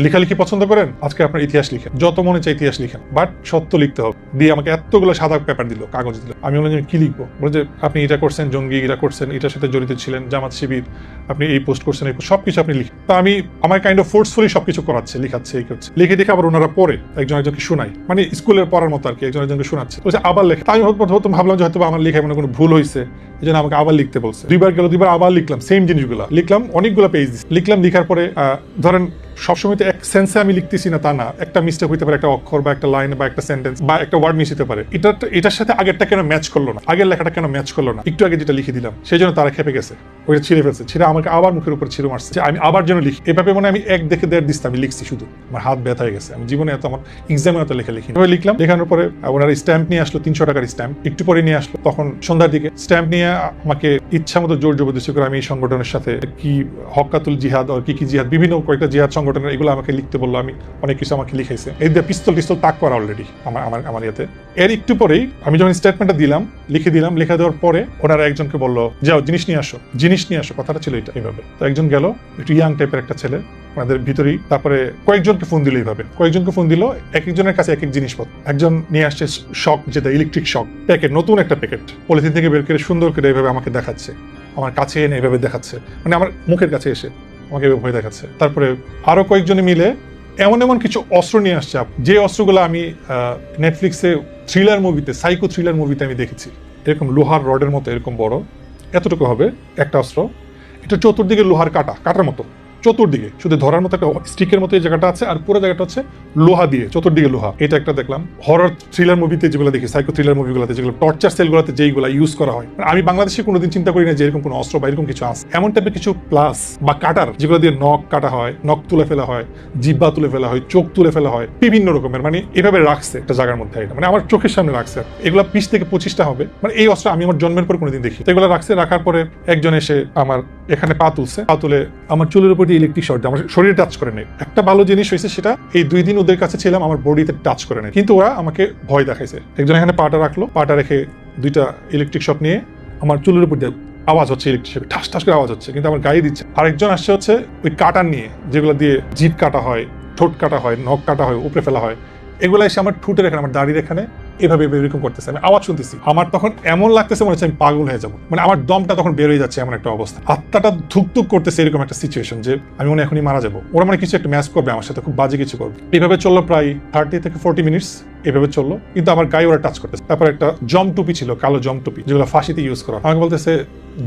B: লেখালেখি পছন্দ করেন, আজকে আপনার ইতিহাস লিখেন, যত মনে চাই ইতিহাস লিখেন, বাট সত্য লিখতে হবে। দিয়ে আমাকে এতগুলো সাদা পেপার দিল, কাগজ দিল। আমি বললাম যে কি লিখবো? বলে যে আপনি এটা করছেন, জঙ্গি এটা করছেন, এটার সাথে জড়িত ছিলেন, জামাত শিবির, আপনি এই পোস্ট করছেন, এই সবকিছু আপনি লিখেন। তা আমি আমার কাইন্ড অফ ফোর্সফুলি সবকিছু করাচ্ছে, লিখাচ্ছে, এই করছে। লিখে দেখে আবার ওনারা পড়ে, একজনকে শোনায়, মানে স্কুলের পড়ার মতো আর কি, একজনকে শোনাচ্ছে। বলছে আবার লেখে। আমি ভাবলাম যে হয়তো আমার লেখায় কোনো ভুল হয়েছে, এই জন্য আমাকে আবার লিখতে বলছে। 2বার গেল, 2বার আবার লিখলাম, সেম জিনিসগুলো লিখলাম, অনেকগুলো পেজ লিখলাম। লিখার পরে ধরেন সবসময় তো এক সেন্সে আমি লিখতেছি না তা না, একটা মিস্টেক হইতে পারে, একটা অক্ষর বা একটা লাইন বা একটা সেন্টেন্স বা একটা ওয়ার্ড মিস হতে পারে। এটার সাথে আগেরটা কেন ম্যাচ করলো না, আগের লেখাটা কেন ম্যাচ করলো না, একটু আগে যেটা লিখে দিলাম, সেই জন্য তারা খেপে গেছে, ওইটা ছিঁড়ে ফেলছে, ছিঁড়ে আমাকে আবার মুখের উপর ছিঁড়ে মারছে যে আমি আবার যেন লিখি। এভাবে মানে আমি 1 দেখে 1.5 দিস্তা আমি লিখছি, শুধু আমার হাত ব্যথা হয়ে গেছে। আমি জীবনে এত, আমার এক্সামে এত লেখা লিখি। লিখলাম, লেখানোর পরে ওনারা স্ট্যাম্প নিয়ে আসলো, 300 টাকার স্ট্যাম্প, একটু পরে নিয়ে আসলো। তখন সন্ধ্যার দিকে স্ট্যাম্প নিয়ে আমাকে ইচ্ছা মতো জোর জবরদস্তি করে আমি এই সংগঠনের সাথে কি হক্কাতুল জিহাদ আর কি জিহাদ, বিভিন্ন কয়েকটা জিহাদ সংগঠনের, এগুলো আমাকে লিখতে বললো। আমি অনেক কিছু আমাকে লিখাইছে, এই দিয়ে পিস্তল তাক করা অলরেডি আমার ইয়েতে। এর একটু পরেই আমি যখন স্টেটমেন্টটা দিলাম, লিখে দিলাম, লেখা দেওয়ার পরে ওনারা একজনকে বললো যাও জিনিস নিয়ে আসো, কথাটা ছিল এটা এইভাবে। তো একজন গেল, একটু ইয়াং টাইপের একটা ছেলে ওনাদের ভিতরেই। তারপরে কয়েকজনকে ফোন দিল, এইভাবে কয়েকজনকে ফোন দিল, এক একজনের কাছে এক এক জিনিসপত্র। একজন নিয়ে আসছে শক, যেটা ইলেকট্রিক শক প্যাকেট, নতুন একটা প্যাকেট, পলিথিন থেকে বের করে সুন্দর করে এইভাবে আমাকে দেখাচ্ছে, আমার কাছে এনে এইভাবে দেখাচ্ছে, মানে আমার মুখের কাছে এসে আমাকে এভাবে ভয় দেখাচ্ছে। তারপরে আরো কয়েকজনে মিলে এমন কিছু অস্ত্র নিয়ে আসছে, যে অস্ত্রগুলো আমি নেটফ্লিক্সে থ্রিলার মুভিতে, সাইকো থ্রিলার মুভিতে আমি দেখেছি। এরকম লোহার রডের মতো, এরকম বড়, এতটুকু হবে একটা অস্ত্র। এটা চতুর্দিকে লোহার কাটার মতো, চতুর্দিকে শুধু ধরার মতো একটা স্টিকের মতো এই জায়গাটা আছে, আর পুরো জায়গাটা হচ্ছে লোহা দিয়ে, চতুর্দিকে লোহা। এটা একটা দেখলাম। হরর থ্রিলার মুভিতে যেগুলো দেখি, সাইকো থ্রিলার মুভিগুলোতে যেগুলো টর্চার সেলগুলোতে যেইগুলো ইউজ করা হয়, আমি বাংলাদেশে কোনোদিন চিন্তা করি না যে এরকম কোনো অস্ত্র বা এরকম কিছু আছে। এমন টাইপের কিছু প্লাস বা কাটার, যেগুলো দিয়ে নখ কাটা হয়, নখ তুলে ফেলা হয়, জিব্বা তুলে ফেলা হয়, চোখ তুলে ফেলা হয়, বিভিন্ন রকমের, মানে এভাবে রাখছে একটা জায়গার মধ্যে, এটা মানে আমার চোখের সামনে রাখছে। এগুলো 20 থেকে 25টা হবে, মানে এই অস্ত্র আমি আমার জন্মের পর কোনোদিন দেখি। এগুলো রাখছে, রাখার পরে একজন এসে আমার এখানে পা তুলছে, পা তুলে আমার চুলের উপর দিয়ে ইলেকট্রিক শর্ট, আমার শরীরে টাচ করে নেই। একটা ভালো জিনিস হয়েছে, সেটা এই 2 দিন ওদের কাছে ছিলাম, আমার বডিতে টাচ করে নেই, কিন্তু ওরা আমাকে ভয় দেখাইছে। একজন এখানে পাটা রাখলো, পাটা রেখে 2টা ইলেকট্রিক শক নিয়ে আমার চুলের উপর দিয়ে আওয়াজ হচ্ছে, ইলেকট্রিক শক ঠাস ঠাস করে আওয়াজ হচ্ছে, কিন্তু আমার গায়ে দিচ্ছে। আরেকজন আসছে হচ্ছে ওই কাটার নিয়ে, যেগুলো দিয়ে জিভ কাটা হয়, ঠোঁট কাটা হয়, নখ কাটা হয়, উপরে ফেলা হয়, এগুলো এসে আমার ঠোঁটের এখানে, আমার দাড়ির এখানে এভাবে এরকম করতেছে। আমি আওয়াজ শুনতেছি, আমার তখন এমন লাগতেছে মনে হচ্ছে আমি পাগল হয়ে যাবো, মানে আমার দমটা তখন বের হয়ে যাচ্ছে, এমন একটা অবস্থা, আত্মাটা ধুকধুক করতেছে, এরকম একটা সিচুয়েশন যে আমি মনে এখনই মারা যাবো। ওরা মানে কিছু একটা ম্যাচ করবে আমার সাথে, খুব বাজে কিছু করবে। এইভাবে চললো প্রায় 30 থেকে 40 মিনিটস, এভাবে চললো, কিন্তু আমার গায়ে ওরা টাচ করতেছে। তারপর একটা জম টুপি ছিল, কালো জম টুপি, যেগুলো ফাঁসিতে ইউজ করা, আমাকে বলতেছে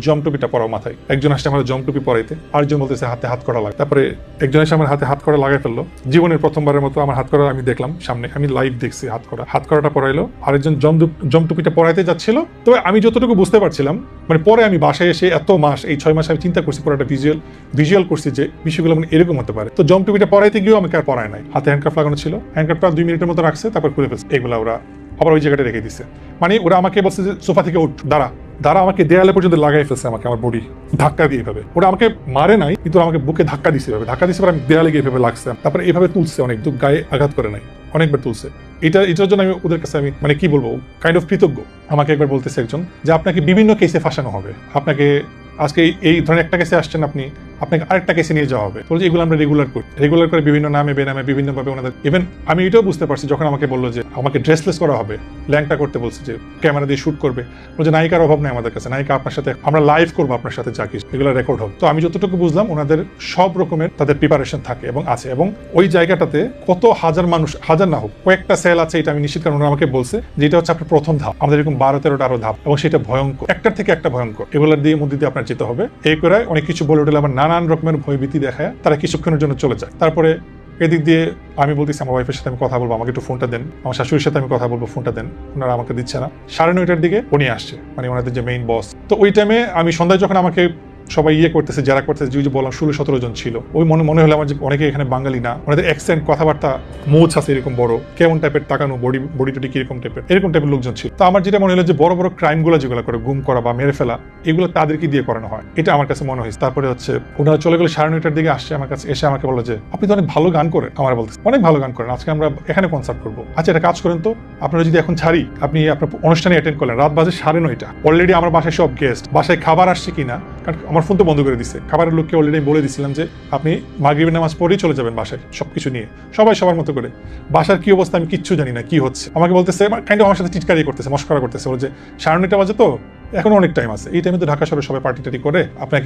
B: জম টুপিটা পরাও মাথায়। একজন আসছে আমার জম টুপি পরাইতে, আরেকজন বলতেছে হাতে হাত করা লাগে। তারপরে একজন এসে আমার হাতে হাত করা লাগাই ফেললো। জীবনের প্রথমবারের মতো আমার হাত করা আমি দেখলাম সামনে, আমি লাইভ দেখছি হাত করাটা পরাইলো। আরেকজন জম টুপিটা পরাইতে যাচ্ছিল। তবে আমি যতটুকু বুঝতে পারছিলাম, মানে পরে আমি বাসায় এসে এত মাস, এই 6 মাস আমি চিন্তা করছি, পরে একটা ভিজুয়াল করছি যে বিষয়গুলো মানে এরকম হতে পারে। তো জম টুপিটা পরাইতে গিয়েও আমাকে আর পরায় নাই, হাতে হ্যান্ডকাফ লাগানো ছিল, হ্যান্ডকাফটা 2 মিনিটের মতো রাখছে, তারপর খুলে ফেলছে। এগুলা ওরা আবার ওই জায়গাটা রেখে দিচ্ছে, মানে ওরা আমাকে বলছে যে সোফা থেকে উঠ, দাঁড়া, আমাকে দেয়ালে পর্যন্ত লাগাই ফেলছে, আমাকে আমার বডি ধাক্কা দিয়ে এভাবে। ওরা আমাকে মারে নাই, কিন্তু আমাকে বুকে ধাক্কা দিছে, আমি দেয়ালে গিয়ে এভাবে লাগছে। তারপরে এভাবে তুলছে, অনেক দূর গায়ে আঘাত করে নাই, অনেকবার তুলছে। এটার জন্য আমি ওদের কাছে, আমি মানে কি বলবো, কাইন্ড অফ কৃতজ্ঞ। আমাকে একবার বলতেছে একজন যে আপনাকে বিভিন্ন কেসে ফাঁসানো হবে, আপনাকে আজকে এই ধরনের একটা কেসে আসছেন, আপনি আপনাকে আরেকটা কেসে নিয়ে যাওয়া হবে। বলছে এগুলো আমরা রেগুলার করে বিভিন্ন নামে বেনামে বিভিন্নভাবে ওনাদের, ইভেন আমি এটাও বুঝতে পারছি যখন আমাকে বললো যে আমাকে ড্রেসলেস করা হবে, ল্যাংটা করতে বলছে, যে ক্যামেরা দিয়ে শুট করবে, বলছে নায়িকার অভাব নেই আমাদের কাছে, নায়িকা আপনার সাথে আমরা লাইভ করবো, আপনার সাথে যা কিছু এগুলো রেকর্ড হবে। তো আমি যতটুকু বুঝলাম ওনাদের সব রকমের তাদের প্রিপারেশন থাকে এবং আছে, এবং ওই জায়গাটাতে কত হাজার মানুষ, হাজার না হোক কয়েকটা সেল আছে, এটা আমি নিশ্চিত, কারণ ওনারা আমাকে বলছে যে এটা হচ্ছে আপনার প্রথম ধাপ, আমাদের এরকম 12-13টা আরো ধাপ, এবং সেটা ভয়ঙ্কর, একটার থেকে একটা ভয়ঙ্কর, এগুলোর দিয়ে মধ্যে দিয়ে আপনার যেতে হবে। এই করে অনেক কিছু বলে উঠলে আমার নানান রকমের ভয়ভীতি দেখায় তারা কিছুক্ষণের জন্য চলে যায়। তারপরে এদিক দিয়ে আমি বলতেছি আমার ওয়াইফের সাথে আমি কথা বলবো, আমাকে একটু ফোনটা দেন, আমার শাশুড়ির সাথে আমি কথা বলবো, ফোনটা দেন, ওনারা আমাকে দিচ্ছে না। 9:30টার দিকে উনি আসছে, মানে ওনাদের যে মেইন বস। তো ওই টাইমে আমি সন্ধ্যায় যখন আমাকে সবাই করতেছে, যারা করতেছে, যে বললাম 16-17 জন ছিল, ওই মনে হলো আমার যে অনেকে এখানে বাঙালি না, ওনাদের অ্যাকসেন্ট, কথাবার্তা, মোচ আছে এরকম বড়, কেমন টাইপের তাকানো, বডি টডি কিরকম টাইপের, এরকম টাইপের লোকজন ছিল। তো আমার যেটা মনে হলো যে বড় বড় ক্রাইম গুলো যেগুলো করে, গুম করা বা মেরে ফেলা, এগুলো তাদেরকে দিয়ে করানো হয়, এটা আমার কাছে মনে হয়েছে। তারপরে হচ্ছে ওনারা চলে গেলে 9:30টার দিকে আসছে আমার কাছে, এসে আমাকে বললো যে আপনি তো অনেক ভালো গান করেন, আমার বলতে অনেক ভালো গান করেন, আজকে আমরা এখানে কনসার্ট করবো। আচ্ছা এটা কাজ করেন তো, আপনারা যদি এখন ছাড়ি, আপনি আপনার অনুষ্ঠানে অ্যাটেন্ড করলেন, রাত বাজে 9:30, অলরেডি আমার বাসায় সব গেস্ট, বাসায় খাবার আসছে কিনা, কারণ আমার ফোন তো বন্ধ করে দিচ্ছে, খাবারের লোককে অলরেডি বলে দিছিলাম যে আপনি মাগরিবের নামাজ পড়েই চলে যাবেন বাসায়, সবকিছু নিয়ে, সবাই সবার মতো করে। বাসার কি অবস্থা আমি কিচ্ছু জানি না, কি হচ্ছে আমাকে বলতেছে, কাইন্ড আমার সাথে টিটকারি করতেছে, মস্করা করতেছে, বলে যে 9:30 বাজে তো এখন অনেক টাইম আছে, এই টাইমে তো ঢাকা শহরে সবাই পার্টি টাটি করে, আপনি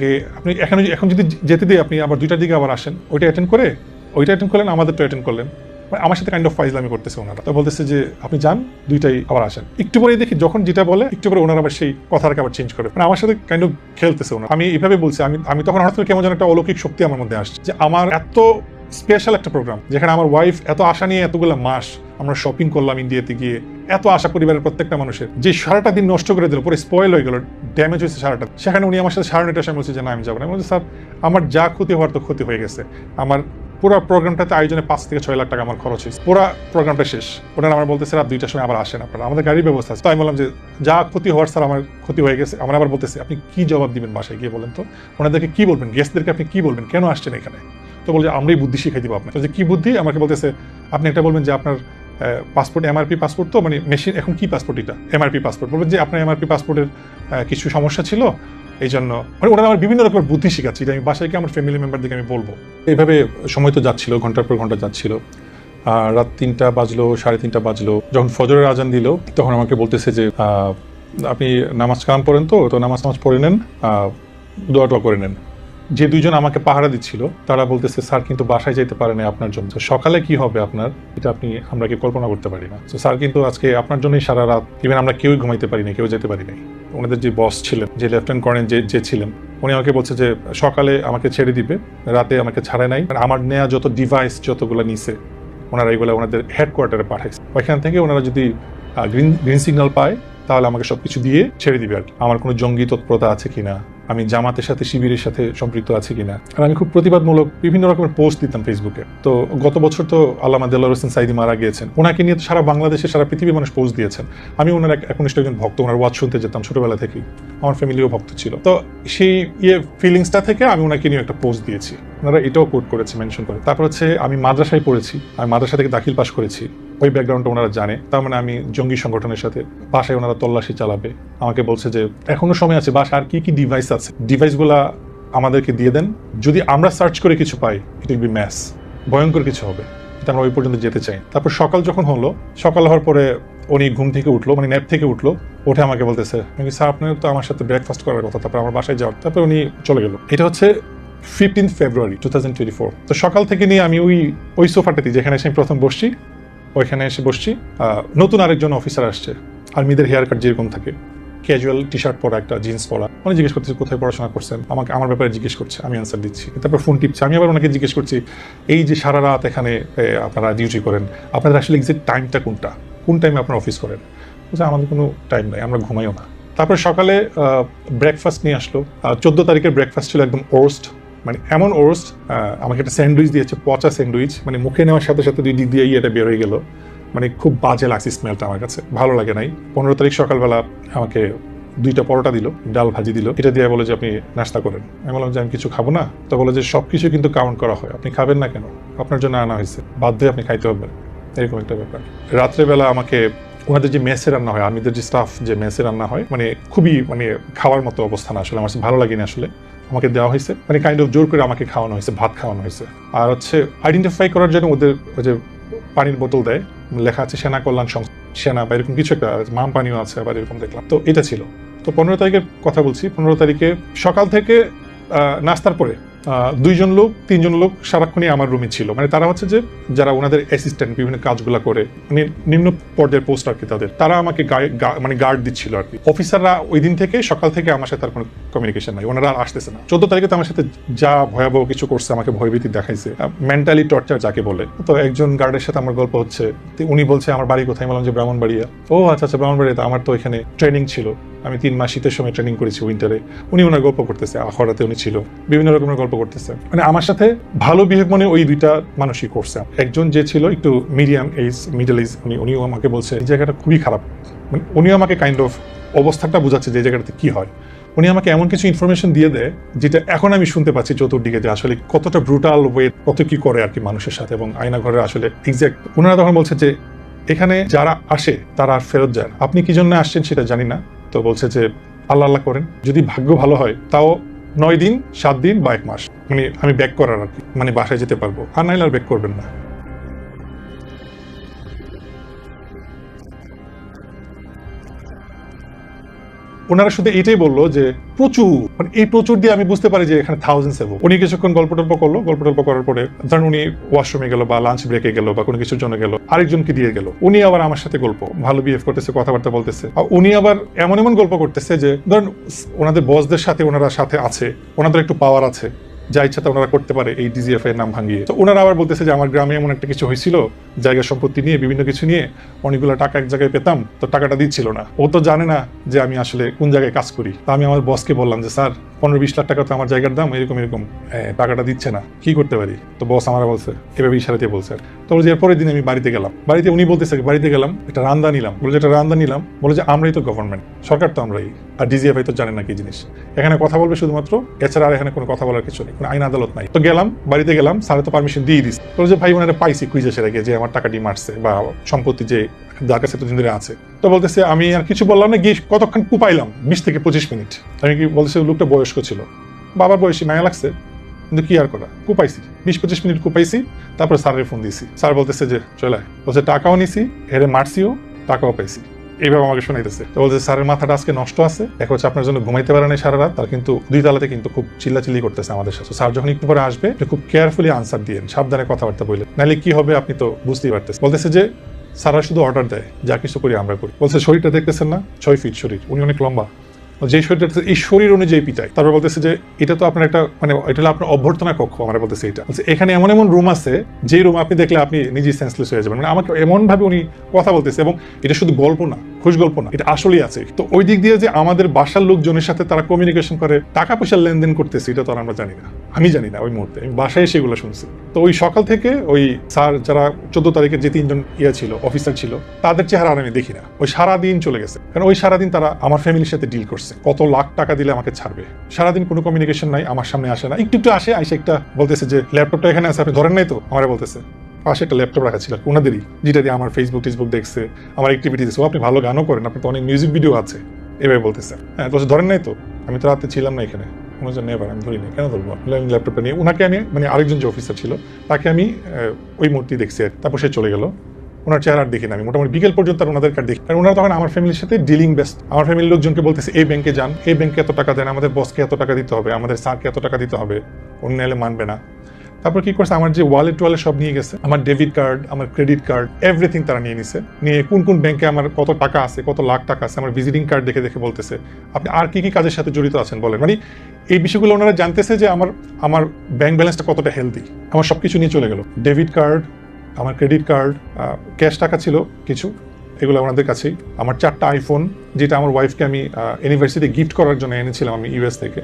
B: এখন যদি যেতে দিয়ে আপনি আবার 2টার দিকে আবার আসেন, ওইটা অ্যাটেন্ড করলেন, আমাদের তো অ্যাটেন্ড করলেন, আমার সাথে কাইন্ড অফ ফাইজলামি করতেছে ওনারা। তো বলতেছে যে আপনি যান, 2টায় আবার আসেন। একটু পরে দেখি যখন যেটা বলে, একটু পরে ওনারা আবার সেই কথাটাকে আবার চেঞ্জ করে, মানে আমার সাথে কাইন্ড অফ খেলতেছে ওনারা। আমি এইভাবে বলছি, আমি তখন হঠাৎ করে কেমন যেন একটা অলৌকিক শক্তি আমার মধ্যে আসছে, যে আমার এত স্পেশাল একটা প্রোগ্রাম, যেখানে আমার ওয়াইফ এত আশা নিয়ে এতগুলো মাস আমরা শপিং করলাম ইন্ডিয়াতে গিয়ে, এত আশা পরিবারের প্রত্যেকটা মানুষের, যে সারাটা দিন নষ্ট করে দিল, পরে স্পয়েল হয়ে গেল, ড্যামেজ হয়েছে সারাটা, সেখানে উনি আমার সাথে 9:30টার সময় বলছে যে না আমি যাবো না। আমি বলছি স্যার আমার যা ক্ষতি হওয়ার তো ক্ষতি হয়ে গেছে, আমার পুরো প্রোগ্রামটাতে আয়োজনে 5 থেকে 6 লাখ টাকা আমার খরচ হয়েছে, পুরো প্রোগ্রামটা শেষ। ওনারা আমার বলতেছে রাত 2টার সময় আবার আসেন আপনারা, আমাদের গাড়ির ব্যবস্থা আছে। তো আমি বললাম যে যা ক্ষতি হওয়ার স্যার আমার ক্ষতি হয়ে গেছে। আমার আবার বলতেছে আপনি কি জবাব দিবেন বাসায় গিয়ে বলেন তো, ওনাদেরকে কি বলবেন, গেস্টদেরকে আপনি কি বলবেন, কেন আসছেন এখানে? তো বলছে আমরাই বুদ্ধি শিখাই দিব আপনাকে। যে কি বুদ্ধি? আমাকে বলতেছে আপনি একটা বলবেন যে আপনার পাসপোর্ট এমআরপি পাসপোর্ট, তো মানে মেশিন এখন কি পাসপোর্ট, এটা এমআরপি পাসপোর্ট, বলবেন যে আপনার এমআরপি পাসপোর্টের কিছু সমস্যা ছিল, এই জন্য মানে ওরা আমার বিভিন্ন রকমের বুদ্ধি শিখাচ্ছি, আমি বাসায় গিয়ে আমার ফ্যামিলি মেম্বারদেরকে আমি বলবো। এইভাবে সময় তো যাচ্ছিল, ঘন্টার পর ঘন্টা যাচ্ছিল। রাত 3টা বাজলো, 3:30 বাজলো, যখন ফজরের আজান দিল, তখন আমাকে বলতেছে যে আপনি নামাজ কালাম পড়েন, তো নামাজ পড়ে নেন, দোয়া করে নেন। যে 2জন আমাকে পাহারা দিচ্ছিল তারা বলতেছে স্যার কিন্তু বাসায় যেতে পারে না আপনার জন্য, সকালে কি হবে আপনার, এটা আমরা কি কল্পনা করতে পারি না। তো স্যার কিন্তু আজকে আপনার জন্যই সারা রাত, ইভেন আমরা কেউই ঘুমাইতে পারিনি, কেউ যেতে পারিনি। ওনাদের যে বস ছিলেন, যে লেফটেন্যান্ট কর্নেল যে ছিলেন, উনি আমাকে বলছে যে সকালে আমাকে ছেড়ে দিবে, রাতে আমাকে ছাড়ে নাই, আমার নেয়া যত ডিভাইস যতগুলো নিছে ওনারা এগুলো ওনাদের হেডকোয়ার্টারে পাঠাইছে, ওইখান থেকে ওনারা যদি গ্রিন সিগন্যাল পায় তাহলে আমাকে সবকিছু দিয়ে ছেড়ে দিবে আর কি। আমার কোনো জঙ্গি তৎপরতা আছে কিনা, আমি জামাতের সাথে শিবিরের সাথে সম্পৃক্ত আছে কিনা, আর আমি খুব প্রতিবাদমূলক বিভিন্ন রকমের পোস্ট দিতাম ফেসবুকে। তো গত বছর তো আল্লামা দেলোয়ার হোসেন সাইদি মারা গিয়েছেন, ওনাকে নিয়ে তো সারা বাংলাদেশে সারা পৃথিবীর মানুষ পোস্ট দিয়েছেন। আমি ওনার একনিষ্ঠ একজন ভক্ত, ওনার ওয়াজ শুনতে যেতাম ছোটবেলা থেকেই, আমার ফ্যামিলিও ভক্ত ছিল। তো সেই ফিলিংসটা থেকে আমি ওনাকে নিয়ে একটা পোস্ট দিয়েছি, ওনারা এটাও কোট করেছে, মেনশন করে। তারপর হচ্ছে আমি মাদ্রাসায় পড়েছি, আমি মাদ্রাসা থেকে দাখিল পাস করেছি, ওই ব্যাকগ্রাউন্ডটা ওনারা জানে। তার মানে আমি জঙ্গি সংগঠনের সাথে, বাসায় ওনারা তল্লাশি চালাবে, আমাকে বলছে যে এখনো সময় আছে, বাসায় আর কি ডিভাইস আছে ডিভাইসগুলা আমাদেরকে দিয়ে দেন, যদি আমরা সার্চ করে কিছু পাই ইট উইল বি ম্যাস, ভয়ঙ্কর কিছু হবে, এটা আমরা ওই পর্যন্ত যেতে চাই। তারপর সকাল যখন হলো, সকাল হওয়ার পরে উনি ঘুম থেকে উঠলো, মানে ন্যাপ থেকে উঠলো, উঠে আমাকে বলতেছে স্যার আপনার তো আমার সাথে ব্রেকফাস্ট করার কথা, তারপর আমার বাসায় যাওয়ার, তারপর উনি চলে গেল। এটা হচ্ছে 15 ফেব্রুয়ারি 2024। তো সকাল থেকে নিয়ে আমি ওই সোফাটাতে যেখানে এসে আমি প্রথম বসছি, ওইখানে এসে বসছি, নতুন আরেকজন অফিসার আসছে, আর্মিদের হেয়ার কাট যেরকম থাকে, ক্যাজুয়াল টি শার্ট পরা, একটা জিন্স পরা, উনি জিজ্ঞেস করতেছে কোথায় পড়াশোনা করছেন, আমার ব্যাপারে জিজ্ঞেস করছে, আমি অ্যান্সার দিচ্ছি। তারপর ফোন টিপছে, আমি আবার ওনাকে জিজ্ঞেস করছি এই যে সারা রাত এখানে আপনারা ডিউটি করেন, আপনাদের আসলে এক্সাক্ট টাইমটা কোন টাইমে আপনারা অফিস করেন? বলছে আমাদের কোনো টাইম নাই, আমরা ঘুমাইও না। তারপর সকালে ব্রেকফাস্ট নিয়ে আসলো, 14 তারিখের ব্রেকফাস্ট ছিল একদম ওরস্ট, মানে এমন ওরস্ট, আমাকে একটা স্যান্ডউইচ দিয়েছে, পচা স্যান্ডউইচ, মানে মুখে নেওয়ার সাথে সাথে 2 দিক দিয়ে এটা বের হয়ে গেল, মানে খুব বাজে লাগছে স্মেলটা, আমার কাছে ভালো লাগে নাই। 15 তারিখ সকালবেলা আমাকে 2টা পরোটা দিল, ডাল ভাজি দিল, এটা দিয়ে বলে যে আপনি নাস্তা করেন। আমি বললাম যে আমি কিছু খাবো না। তো বলে যে সবকিছু কিন্তু কাউন্ট করা হয়, আপনি খাবেন না কেন, আপনার জন্য আনা হয়েছে, বাধ্য হয়ে আপনি খাইতে হবে, এরকম একটা ব্যাপার। রাত্রেবেলা আমাকে ওনাদের যে মেসে রান্না হয়, আর্মিদের যে স্টাফ যে মেসে রান্না হয়, মানে খুবই মানে খাওয়ার মতো অবস্থা না আসলে, আমার ভালো লাগেনি আসলে। আমাকে দেওয়া হয়েছে মানে কাইন্ড অফ জোর করে আমাকে খাওয়ানো হয়েছে, ভাত খাওয়ানো হয়েছে। আর হচ্ছে আইডেন্টিফাই করার জন্য ওদের ওই যে পানির বোতল দেয়, লেখা আছে সেনা কল্যাণ সংস্থা, সেনা বা এরকম কিছু একটা, মাম পানিও আছে আবার এরকম দেখলাম। তো এটা ছিল। তো 15 তারিখের কথা বলছি। 15 তারিখে সকাল থেকে নাস্তার পরে 2জন লোক 3জন লোক সারাক্ষণই আমার রুমে ছিল। মানে তারা হচ্ছে যে যারা ওনাদের অ্যাসিস্ট্যান্ট বিভিন্ন কাজগুলো করে, মানে নিম্ন পর্যায়ের পোস্ট আর কি তাদের, তারা আমাকে মানে গার্ড দিচ্ছিল আর কি। অফিসাররা ওই দিন থেকে সকাল থেকে আমার সাথে আর কোনো কমিউনিকেশন নাই, ওনারা আর আসতেছে না। 14 তারিখে তো আমার সাথে যা ভয়াবহ কিছু করছে, আমাকে ভয়ভীতি দেখাইছে, মেন্টালি টর্চার যাকে বলে। তো একজন গার্ডের সাথে আমার গল্প হচ্ছে, উনি বলছে আমার বাড়ি কোথায়, বললাম যে ব্রাহ্মণবাড়িয়া। ও আচ্ছা আচ্ছা ব্রাহ্মণবাড়িয়া, আমার তো এখানে ট্রেনিং ছিল, আমি 3 মাস শীতের সময় ট্রেনিং করেছি উইন্টারে। উনি ওনার গল্প করতেছে, আখড়াতে উনি ছিল, বিভিন্ন রকমের গল্প করতেছে। মানে আমার সাথে ভালো বিহেভ মানে ওই দুইটা মানুষই করছে। একজন যে ছিল একটু মিডিয়াম এজ, মিডল এজ, উনিও আমাকে বলছে এই জায়গাটা খুবই খারাপ। মানে উনিও আমাকে কাইন্ড অফ অবস্থাটা বোঝাচ্ছে যে এই জায়গাটাতে কি হয়। উনি আমাকে এমন কিছু ইনফরমেশন দিয়ে দেয় যেটা এখন আমি শুনতে পাচ্ছি চতুর্দিকে, যে আসলে কতটা ব্রুটাল ওয়ে, কত কি করে আর কি মানুষের সাথে, এবং আয়না ঘরে আসলে এক্সাক্ট। ওনারা তখন বলছে যে এখানে যারা আসে তারা আর ফেরত যায় না, আপনি কি জন্য আসছেন সেটা জানি না। তো বলছে যে আল্লাহ আল্লাহ করেন, যদি ভাগ্য ভালো হয় তাও 9 দিন 7 দিন বা 1 মাস মানে আমি ব্যাক করার আর কি, মানে বাসায় যেতে পারবো, আর নাইলে আর ব্যাক করবেন না। ওনারা শুধু এটাই বললো যে প্রচুর, মানে এই প্রচুর দিয়ে আমি বুঝতে পারি যে এখানে থাউজেন্ডস এবং। উনি কিছুক্ষণ গল্প টল্প করলো, গল্প টল্প করার পরে ধরেন উনি ওয়াশরুমে গেল বা লাঞ্চ ব্রেকে গেল বা কোনো কিছুর জন্য গেল, আরেকজনকে দিয়ে গেল। উনি আবার আমার সাথে গল্প, ভালো বিহেভ করতেছে, কথাবার্তা বলতেছে। আর উনি আবার এমন এমন গল্প করতেছে যে ধরেন ওনাদের বসদের সাথে ওনারা সাথে আছে, ওনাদের একটু পাওয়ার আছে, যা ইচ্ছা তা ওনারা করতে পারে এই ডিজিএফ এর নাম ভাঙিয়ে। তো ওনারা আবার বলতেছে যে আমার গ্রামে এমন একটা কিছু হয়েছিল, জায়গা সম্পত্তি নিয়ে বিভিন্ন কিছু নিয়ে অনেকগুলো টাকা এক জায়গায় পেতাম, তো টাকাটা দিচ্ছিল না। ও তো জানে না যে আমি আসলে কোন জায়গায় কাজ করি। তা আমি আমার বসকে বললাম যে স্যার 15-20 লাখ টাকা তো আমার জায়গার দাম, এরকম এরকম টাকাটা দিচ্ছে না, কি করতে পারি? তো বস আমার বলছে, এভাবে ইশারা দিয়ে বলছে। তো বলছে এরপরের দিন আমি বাড়িতে গেলাম, বাড়িতে উনি বলতেছে বাড়িতে গেলাম, একটা রান্দা নিলাম, বলে একটা রান্দা নিলাম, বলে যে আমরাই তো গভর্নমেন্ট, সরকার তো আমরাই, আর ডিজিএফআই তো জানে না কি জিনিস, এখানে কথা বলবে শুধুমাত্র, এছাড়া আর এখানে কোনো কথা বলার কিছু নেই, কোনো আইন আদালত নাই। তো গেলাম, বাড়িতে গেলাম, স্যারে তো পারমিশন দিয়ে দিস। তো যে ভাই ওনারা পাইছি কুইজে সেটাকে, যে আমার টাকাটি মারছে বা সম্পত্তি যে যার কাছে এতদিন ধরে আছে। তো বলতেছে আমি আর কিছু বললাম না, গিয়ে কতক্ষণ কুপাইলাম, 20 থেকে 25 মিনিট। আমি কি বলতেছে লোকটা বয়স্ক ছিল, বাবার বয়সী, মায়া লাগছে, কিন্তু কি আর করা, কুপাইছি 20-25 মিনিট কুপাইছি। তারপর স্যারের ফোন দিয়েছি, স্যার বলতেছে যে চলে, বলছে টাকাও নিছি, হেরে মারছিও, টাকাও পাইছি, এইভাবে আমাকে শোনাইতেছে। তো বলছে স্যারের মাথাটা আজকে নষ্ট আছে, দেখা হচ্ছে আপনার জন্য ঘুমাইতে পারে না সারা রাত। তার কিন্তু 2 তালাতে কিন্তু খুব চিল্লাচিল্লি করতেছে আমাদের সাথে। স্যার যখন একটু পরে আসবে খুব কেয়ারফুলি আনসার দিয়েন, সাবধানে কথাবার্তা বললেন, নাহলে কি হবে আপনি তো বুঝতেই পারতেছেন। বলতেছে যে স্যাররা শুধু অর্ডার দেয়, যা কিছু করি আমরা করি। বলছে শরীরটা দেখতেছেন না, 6 ফিট শরীর, উনি অনেক লম্বা, যে শরীরটা এই শরীর অনুযায়ী পিটাই। তারপর বলতেছে যে এটা তো আপনার একটা মানে এটা হলো আপনার অভ্যর্থনা কক্ষ। আমরা বলতেছে এটা এখানে এমন এমন রুম আছে, যে রুম আপনি দেখলে আপনি নিজেই সেন্সলেস হয়ে যাবেন। মানে আমাকে এমন ভাবে উনি কথা বলতেছে, এবং এটা শুধু গল্প না, খুশ গল্প না, এটা আসলেই আছে। তো ওই দিক দিয়ে যে আমাদের বাসার লোকজনের সাথে তারা কমিউনিকেশন করে, টাকা পয়সার লেনদেন করতেছে, এটা তো আমরা জানি না, আমি জানি না। ওই মুহূর্তে আমি বাসায় সেগুলো শুনছি। তো ওই সকাল থেকে ওই স্যার যারা 14 তারিখে যে 3জন ছিল অফিসার ছিল, তাদের চেহারা আর আমি দেখি না। ওই সারাদিন চলে গেছে, কারণ ওই সারাদিন তারা আমার ফ্যামিলির সাথে ডিল করছে, কত লাখ টাকা দিলে আমাকে ছাড়বে। সারাদিন কোনো কমিউনিকেশন নাই, আমার সামনে আসে না, একটু একটু আসে, আইসে একটা বলতেছে যে ল্যাপটপটা এখানে আছে, আপনি ধরেন নাই তো, আমার বলতেছে পাশে একটা ল্যাপটপ রাখা ছিল ওনাদেরই, যেটা দিয়ে আমার ফেসবুক টিসবুক দেখছে, আমার অ্যাক্টিভিটি দেখছে, আপনি ভালো গানও করেন, আপনি তো অনেক মিউজিক ভিডিও আছে, এভাবে বলতেছে। হ্যাঁ বলছে ধরেন নাই তো, আমি তো রাতে ছিলাম না এখানে। নেবার আমি ধরি না, কেন ধরবো? আমি ল্যাপটপটা নিয়ে ওনাকে আমি মানে আরেকজন যে অফিসার ছিল তাকে আমি ওই মূর্তি দেখছি, তারপর সে চলে গেল। ওনার চেহারা দেখি না আমি মোটামুটি বিকেল পর্যন্ত, আর ওনাদের কার্ড দেখি, কারণ ওনারা তখন আমার ফ্যামিলির সাথে ডিলিং বেস্ট। আমার ফ্যামিলির লোকজনকে বলতেছে এই ব্যাংকে যান, এই ব্যাংকে এত টাকা দেন, আমাদের বসকে এত টাকা দিতে হবে, আমাদের স্যারকে এত টাকা দিতে হবে, অন্য এলে মানবে না। তারপর কি করছে, আমার যে ওয়ালেট সব নিয়ে গেছে, আমার ডেবিট কার্ড, আমার ক্রেডিট কার্ড, এভরিথিং তারা নিয়ে নিছে। নিয়ে কোন কোন ব্যাংকে আমার কত টাকা আছে, কত লাখ টাকা আছে, আমার ভিজিটিং কার্ড দেখে দেখে বলতেছে আপনি আর কি কি কাজের সাথে জড়িত আছেন বলেন। মানে এই বিষয়গুলো ওনারা জানতেছে যে আমার ব্যাংক ব্যালেন্সটা কতটা হেলদি। আমার সবকিছু নিয়ে চলে গেল, ডেবিট কার্ড, আমার ক্রেডিট কার্ড, ক্যাশ টাকা ছিল কিছু, এগুলো ওনাদের কাছেই। আমার 4টা আইফোন, যেটা আমার ওয়াইফকে আমি ইউনিভার্সিটি গিফট করার জন্য এনেছিলাম আমি ইউএস থেকে,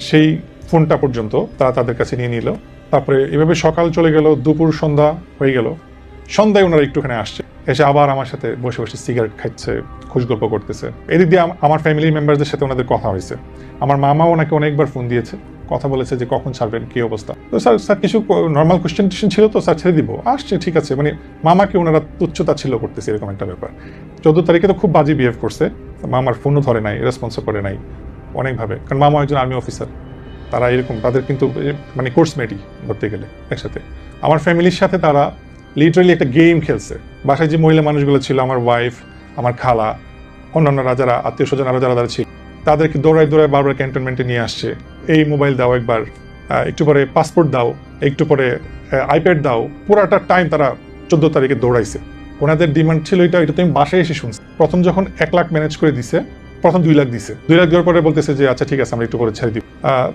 B: সেই ফোনটা পর্যন্ত তারা তাদের কাছে নিয়ে নিল। তারপরে এভাবে সকাল চলে গেল, দুপুর সন্ধ্যা হয়ে গেল। সন্ধ্যায় ওনারা একটুখানে আসছে, এসে আবার আমার সাথে বসে বসে সিগারেট খাচ্ছে, খুশ গল্প করতেছে। এদিক দিয়ে আমার ফ্যামিলি মেম্বারদের সাথে ওনাদের কথা হয়েছে। আমার মামাও ওনাকে অনেকবার ফোন দিয়েছে, কথা বলেছে যে কখন ছাড়বেন, কি অবস্থা। তো স্যার কিছু নর্মাল কোয়েশ্চেন ছিল তো স্যার ছেড়ে দিব, আসছে ঠিক আছে, মানে মামাকে ওনারা তুচ্ছতা ছিল করতেছে এরকম একটা ব্যাপার। 14 তারিখে তো খুব বাজে বিহেভ করছে, মামার ফোনও ধরে নাই, রেসপন্সও করে নাই অনেকভাবে, কারণ মামা একজন আর্মি অফিসার, তারা এরকম তাদের কিন্তু মানে কোর্সমেটই ধরতে গেলে একসাথে। আমার ফ্যামিলির সাথে তারা লিটারালি একটা গেম খেলছে। বাসায় যে মহিলা মানুষগুলো ছিল, আমার ওয়াইফ, আমার খালা, অন্যান্যরা যারা আত্মীয় স্বজনরা যারা ছিল, তাদেরকে দৌড়ায় বারবার ক্যান্টনমেন্টে নিয়ে আসছে, এই মোবাইল দাও একবার, একটু পরে পাসপোর্ট দাও, একটু পরে আইপ্যাড দাও, পুরাটা টাইম তারা 14 তারিখে দৌড়াইছে। ওনাদের ডিমান্ড ছিল এটা তো আমি বাসায় এসে শুনছি। প্রথম যখন 1 লাখ ম্যানেজ করে দিছে, প্রথম 2 লাখ দিছে, 2 লাখ দেওয়ার পরে বলতেছে যে আচ্ছা ঠিক আছে আমরা একটু করে ছেড়ে দিব।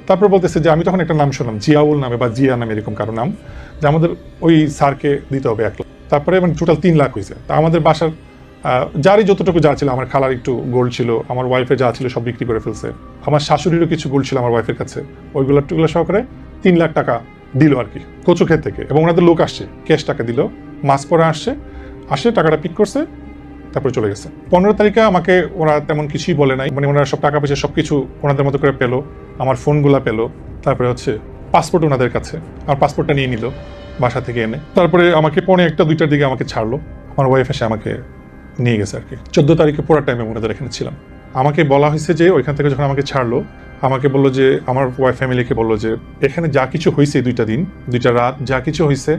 B: তারপর বলতেছে যে আমি তখন একটা নাম শুনলাম জিয়াউল নামে বা জিয়া নামে এরকম কারো নাম, যে আমাদের ওই স্যারকে দিতে হবে 1 লাখ। তারপরে মানে টোটাল 3 লাখ হয়েছে। তা আমাদের বাসার যারই যতটুকু যা ছিল, আমার খালার একটু গোল্ড ছিল, আমার ওয়াইফের যা ছিল সব বিক্রি করে ফেলছে, আমার শাশুড়িরও কিছু গোল্ড ছিল আমার ওয়াইফের কাছে, ওইগুলো টুগুলো সহকারে 3 লাখ টাকা দিল আর কি কচুক্ষেত থেকে। এবং ওনাদের লোক আসছে, ক্যাশ টাকা দিল, মাস পরে আসে টাকাটা পিক করছে, তারপরে চলে গেছে। 15 তারিখে আমাকে ওরা তেমন কিছুই বলে নাই, মানে ওনারা সব টাকা পয়সা সবকিছু ওনাদের মতো করে পেলো, আমার ফোনগুলা পেলো, তারপরে হচ্ছে পাসপোর্ট ওনাদের কাছে, আমার পাসপোর্টটা নিয়ে নিল বাসা থেকে এনে। তারপরে আমাকে 1:45-2টার দিকে আমাকে ছাড়লো, আমার ওয়াইফ এসে আমাকে নিয়ে গেছে আর কি। 14 তারিখে পুরো টাইমে ওনাদের এখানে ছিলাম। আমাকে বলা হয়েছে যে ওইখান থেকে যখন আমাকে ছাড়লো, আমাকে বললো যে আমার ওয়াইফ ফ্যামিলিকে বললো যে এখানে যা কিছু হয়েছে 2টা দিন 2টা রাত যা কিছু হয়েছে,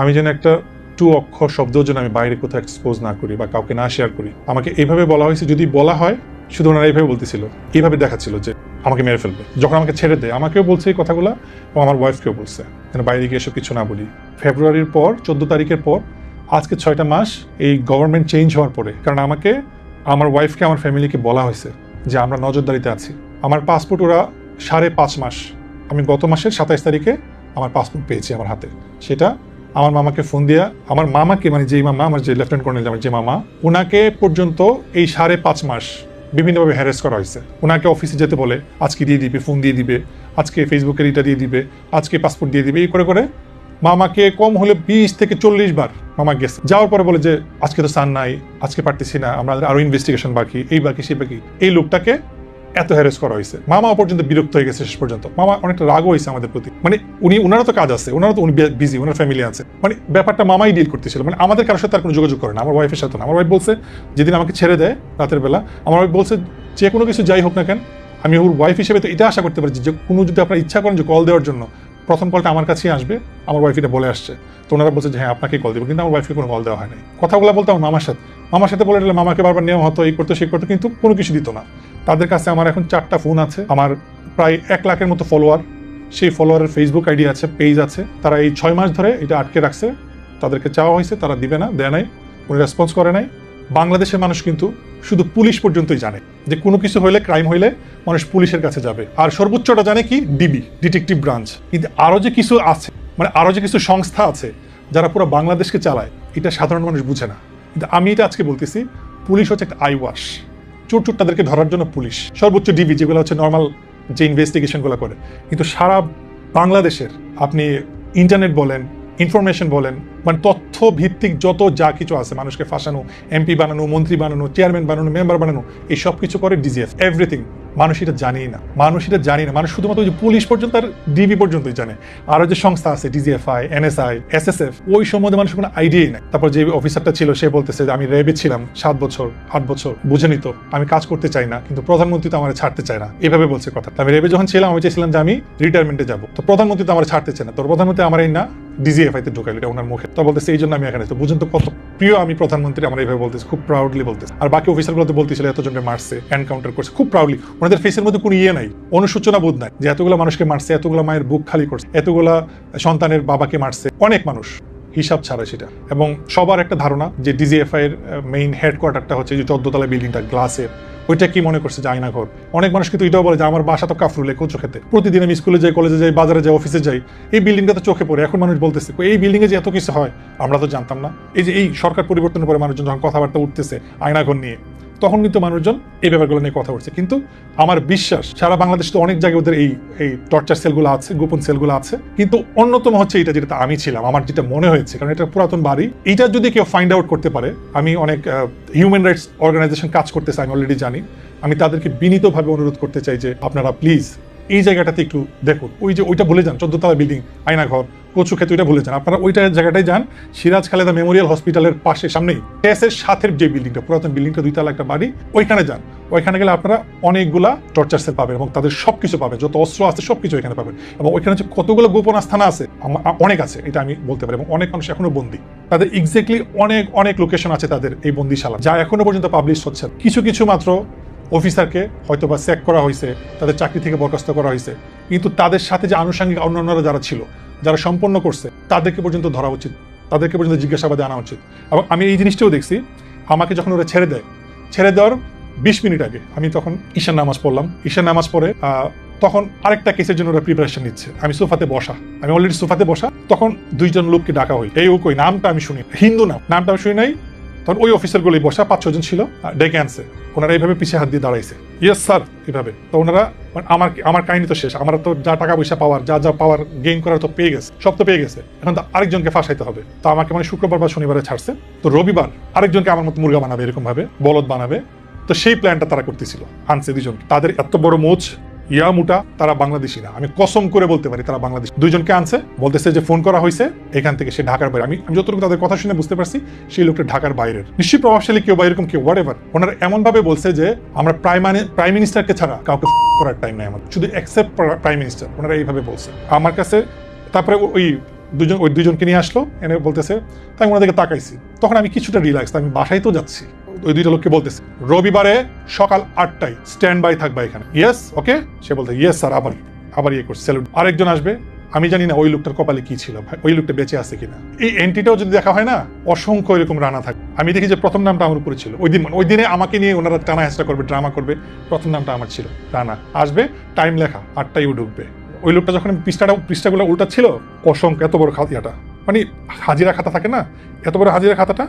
B: আমি যেন একটা 2 অক্ষর শব্দ যেন আমি বাইরে কোথাও এক্সপোজ না করি বা কাউকে না শেয়ার করি। আমাকে এইভাবে বলা হয়েছে, যদি বলা হয়, শুধু ওনারা এইভাবে বলতেছিল, এইভাবে দেখাচ্ছিল যে আমাকে মেরে ফেলবে। যখন আমাকে ছেড়ে দেয় আমাকেও বলছে এই কথাগুলো, এবং আমার ওয়াইফকেও বলছে যেন বাইরে গিয়ে এসব কিছু না বলি। ফেব্রুয়ারির পর 14 তারিখের পর আজকে 6টা মাস এই গভর্নমেন্ট চেঞ্জ হওয়ার পরে, কারণ আমাকে, আমার ওয়াইফকে, আমার ফ্যামিলিকে বলা হয়েছে যে আমরা নজরদারিতে আছি। আমার পাসপোর্ট ওরা 5.5 মাস, আমি গত মাসের 27 তারিখে আমার পাসপোর্ট পেয়েছি আমার হাতে। সেটা আমার মামাকে ফোন দিয়া, আমার মামাকে, মানে যেই মামা, আমার যে লেফটেন্যান্ট কর্নেল, আমার যে মামা, ওনাকে পর্যন্ত এই 5.5 মাস বিভিন্নভাবে হ্যারাস করা হয়েছে। ওনাকে অফিসে যেতে বলে, আজকে দিয়ে দিবে, ফোন দিয়ে দিবে, আজকে ফেসবুকের এটা দিয়ে দিবে, আজকে পাসপোর্ট দিয়ে দিবে, এই করে করে মামাকে কম হলে 20 থেকে 40 বার মামা গেছে। যাওয়ার পরে বলে যে আজকে তো সান নাই, আজকে পারতেছি না, আমাদের আরো ইনভেস্টিগেশন বাকি, এই বাকি সেই বাকি। এই লোকটাকে এত হ্যারাস করা হয়েছে, মামা পর্যন্ত বিরক্ত হয়ে গেছে শেষ পর্যন্ত। মামা অনেকটা রাগও হয়েছে আমাদের প্রতি, মানে ওনারা তো কাজ আছে, ওনারা তো উনি বিজি, ওনার ফ্যামিলি আছে, মানে ব্যাপারটা মামাই ডিল করতেছিল, মানে আমাদের কারোর সাথে আর কোনো যোগাযোগ করে না, আমার ওয়াইফের সাথে না। আমার ওয়াইফ বলছে যেদিন আমাকে ছেড়ে দেয় রাতের বেলা, আমার ওয়াইফ বলছে যে কোনো কিছু যাই হোক না কেন, আমি ওর ওয়াইফ হিসেবে তো এটা আশা করতে পারি যে কোনো যদি আপনারা ইচ্ছা করেন যে কল দেওয়ার জন্য, প্রথম কলটা আমার কাছেই আসবে। আমার ওয়াইফ এটা বলে আসছে, তো ওনারা বলছে যে হ্যাঁ আপনাকে কল দেবো, কিন্তু আমার ওয়াইফকে কোনো কল দেওয়া হয় নাই। কথাগুলো বলতো আমার মামার সাথে বলে দিলে মামাকে বারবার নেওয়া হতো, এই করতো সেই করতো, কিন্তু কোনো কিছু দিত না। তাদের কাছে আমার এখন 4টা ফোন আছে, আমার প্রায় 1 লাখের মতো ফলোয়ার, সেই ফলোয়ারের ফেসবুক আইডি আছে, পেজ আছে। তারা এই 6 মাস ধরে এটা আটকে রাখছে, তাদেরকে চাওয়া হয়েছে, তারা দিবে না, দেয় নাই, কোনো রেসপন্স করে নাই। বাংলাদেশের মানুষ কিন্তু শুধু পুলিশ পর্যন্তই জানে যে কোনো কিছু হইলে, ক্রাইম হইলে মানুষ পুলিশের কাছে যাবে, আর সর্বোচ্চটা জানে কি, ডিবি, ডিটেকটিভ ব্রাঞ্চ। কিন্তু আরো যে কিছু আছে, মানে আরো যে কিছু সংস্থা আছে যারা পুরো বাংলাদেশকে চালায়, এটা সাধারণ মানুষ বুঝে না। কিন্তু আমি এটা আজকে বলতেছি, পুলিশ হচ্ছে একটা আই ওয়াশ, চোর তাদেরকে ধরার জন্য পুলিশ, সর্বোচ্চ ডিবি যেগুলো হচ্ছে নর্মাল যে ইনভেস্টিগেশনগুলো করে। কিন্তু সারা বাংলাদেশের আপনি ইন্টারনেট বলেন, ইনফরমেশন বলেন, মানে তথ্য ভিত্তিক যত যা কিছু আছে, মানুষকে ফাঁসানো, এমপি বানানো, মন্ত্রী বানানো, চেয়ারম্যান বানানো, মেম্বার বানানো, এই সব কিছু করে ডিজিএফ, এভরিথিং। মানুষ এটা জানেই না, মানুষ শুধুমাত্র ওই যে পুলিশ পর্যন্ত আর ডিবি পর্যন্তই জানে। আরো যে সংস্থা আছে ডিজিএফআই, এনএসআই, এসএসএফ, ওই সম্বন্ধে মানুষের কোনো আইডিয়াই নাই। তারপর যে অফিসারটা ছিল সে বলতেছে যে আমি র্যাবে ছিলাম 7 বছর 8 বছর, বুঝে নিত, আমি কাজ করতে চাই না, কিন্তু প্রধানমন্ত্রী তো আমার ছাড়তে চায় না, এভাবে বলছে কথা। আমি র্যাবে যখন ছিলাম আমি চাইছিলাম যে আমি রিটায়ারমেন্টে যাবো, তো প্রধানমন্ত্রী তো আমার ছাড়তে চায় না, তো প্রধানমন্ত্রী আমার এই না ডিজিএফআইতে ঢুকাইল, এটা ওনার মুখে। তো বলতেছে এই জন্য আমি এখানে। তো বুঝুন তো কত প্রিয় আমি প্রধানমন্ত্রী, আমার এইভাবে বলতেছে, খুব প্রাউডলি বলতেছে। আর বাকি অফিসারগুলো তো বলতেছিল এতজনকে মারছে, এনকাউন্টার করছে, খুব প্রাউডলি। ওনাদের ফেসের মধ্যে কোনো নাই, অনুশোচনা বোধ নাই যে এতগুলো মানুষকে মারছে, এতগুলো মায়ের বুক খালি করছে, এতগুলা সন্তানের বাবাকে মারছে, অনেক মানুষ, হিসাব ছাড়া সেটা। এবং সবার একটা ধারণা যে ডিজিএফআই এর মেইন হেডকোয়ার্টারটা হচ্ছে যে 14 তলা বিল্ডিংটা গ্লাসের, ওইটা কি মনে করছে যে আয়নাঘর। অনেক মানুষ কিন্তু এটাও বলে যে আমার বাসা তো কাফরুলে কোচো খেতে, প্রতিদিন আমি স্কুলে যাই, কলেজে যাই, বাজারে যাই, অফিসে যাই, এই বিল্ডিংটা তো চোখে পড়ে। এখন মানুষ বলতেছে এই বিল্ডিংয়ে যে এত কিছু হয় আমরা তো জানতাম না। এই যে এই সরকার পরিবর্তনের পরে মানুষজন যখন কথাবার্তা উঠতেছে আয়নাঘর নিয়ে, তখন কিন্তু মানুষজন এই ব্যাপারগুলো নিয়ে কথা বলছে। কিন্তু আমার বিশ্বাস সারা বাংলাদেশ তো অনেক জায়গায় ওদের এই টর্চার সেলগুলো আছে, গোপন সেলগুলো আছে, কিন্তু অন্যতম হচ্ছে এটা যেটা আমি ছিলাম, আমার যেটা মনে হয়েছে, কারণ এটা পুরাতন বাড়ি, এইটা যদি কেউ ফাইন্ড আউট করতে পারে, আমি অনেক হিউম্যান রাইটস অর্গানাইজেশন কাজ করতেছে, আমি অলরেডি জানি, আমি তাদেরকে বিনীতভাবে অনুরোধ করতে চাই যে আপনারা প্লিজ এই জায়গাটাতে একটু দেখুন, ওই যে ওইটা ভুলে যান, 14 তলা বিল্ডিং, আয়নাঘর, কচু ক্ষেত, ওইটা ভুলে যান। আপনারা ওইটা জায়গাটায় যান, সিরাজ খালেদা মেমোরিয়াল হসপিটালের পাশে সামনেই এর সাথের যে বিল্ডিংটা, পুরাতন বিল্ডিংটা, 2 তলা একটা বাড়ি, ওইখানে যান। ওইখানে গেলে আপনারা অনেকগুলা টর্চার সেল পাবেন এবং তাদের সবকিছু পাবেন, যত অস্ত্র আছে সবকিছু এখানে পাবেন। এবং ওইখানে যে কতগুলো গোপন আস্থানা আছে, অনেক আছে, এটা আমি বলতে পারি। এবং অনেক মানুষ এখনো বন্দী, তাদের এক্স্যাক্টলি অনেক অনেক লোকেশন আছে তাদের এই বন্দিশালা, যা এখনো পর্যন্ত পাবলিশ হচ্ছে। কিছু কিছু মাত্র অফিসারকে হয়তো বা চেক করা হয়েছে, তাদের চাকরি থেকে বরখাস্ত করা হয়েছে, কিন্তু তাদের সাথে যে আনুষঙ্গিক অন্যান্যরা যারা ছিল, যারা সম্পন্ন করছে, তাদেরকে পর্যন্ত ধরা উচিত, তাদেরকে পর্যন্ত জিজ্ঞাসাবাদে আনা উচিত। এবং আমি এই জিনিসটাও দেখছি, আমাকে যখন ওরা ছেড়ে দেয়, ছেড়ে দেওয়ার 20 মিনিট আগে আমি তখন ঈশান নামাজ পড়লাম। ঈশান নামাজ পড়ে তখন আরেকটা কেসের জন্য ওরা প্রিপারেশন নিচ্ছে। আমি সোফাতে বসা, আমি অলরেডি সোফাতে বসা, তখন 2 জন লোককে ডাকা হই। এই ও কই, নামটা আমি শুনি, হিন্দু নামটা আমি শুনি নাই। তখন ওই অফিসারগুলোই বসা, 5-6 জন ছিল, ডেকে আনছে। ওনারা এইভাবে পিছিয়ে হাত দিয়ে দাঁড়াইছে, ইয়েস স্যার, এইভাবে। তো ওনারা, আমার কাহিনী তো শেষ, আমার তো যা টাকা পয়সা পাওয়ার, যা পাওয়ার গেইন করার তো পেয়ে গেছে, সব তো পেয়ে গেছে, এখন তো আরেকজনকে ফাঁসাইতে হবে। তো আমাকে মানে শুক্রবার বা শনিবারে ছাড়ছে, তো রবিবার আরেকজনকে আমার মতো মুরগা বানাবে, এরকম ভাবে বলদ বানাবে। তো সেই প্ল্যানটা তারা করতেছিল, আনছে 2 জন। তাদের এত বড় মোচ, ইয়া মুটা, তারা বাংলাদেশি না, আমি কসম করে বলতে পারি তারা বাংলাদেশ। 2 জনকে আনছে, বলতেছে যে ফোন করা হয়েছে এখান থেকে, সে ঢাকার বাইরে। আমি যতটুকু তাদের কথা শুনে বুঝতে পারছি সেই লোকটা ঢাকার বাইরের, নিশ্চয়ই প্রভাবশালী কেউ বা এরকম কেউ, হোয়াট এভার। ওনারা এমন ভাবে বলছে যে আমরা প্রাইম মিনিস্টারকে ছাড়া কাউকে করার টাইম নাই আমাদের, শুধু এক্সেপ্ট প্রাইম মিনিস্টার। ওনারা এইভাবে বলছে আমার কাছে। তারপরে ওই 2 জনকে নিয়ে আসলো, এনে বলতেছে, তাই ওনাদেরকে তাকাইছি। তখন আমি কিছুটা রিল্যাক্স, আমি বাসায় তো যাচ্ছি। ওই 2টা লোককে বলতেছে, রবিবারে সকাল 8টায় স্ট্যান্ড বাই থাকবা এখানে। ইয়েস, ওকে। সে বলতে ইয়েস স্যার, আবার ইয়ে করছে, স্যালুট। আরেকজন আসবে, আমি জানি না ওই লোকটার কপালে কি ছিল, ভাই, ওই লোকটা বেঁচে আছে কিনা। এই এন্ট্রিটাও যদি দেখা হয় না, অসংখ্য এরকম রানা থাকে। আমি দেখি যে প্রথম নামটা আমার উপরে ছিল ওই দিনে আমাকে নিয়ে ওনারা টানা হেঁচড়া করবে, ড্রামা করবে। প্রথম নামটা আমার ছিল, রানা। আসবে, টাইম লেখা, 8টায় ঢুকবে। ওই লোকটা যখন পৃষ্ঠাগুলো উল্টা ছিল, অসংখ্য এত বড় খাতাটা, মানে হাজিরা খাতা থাকে না, এত বড় হাজিরা খাতাটা,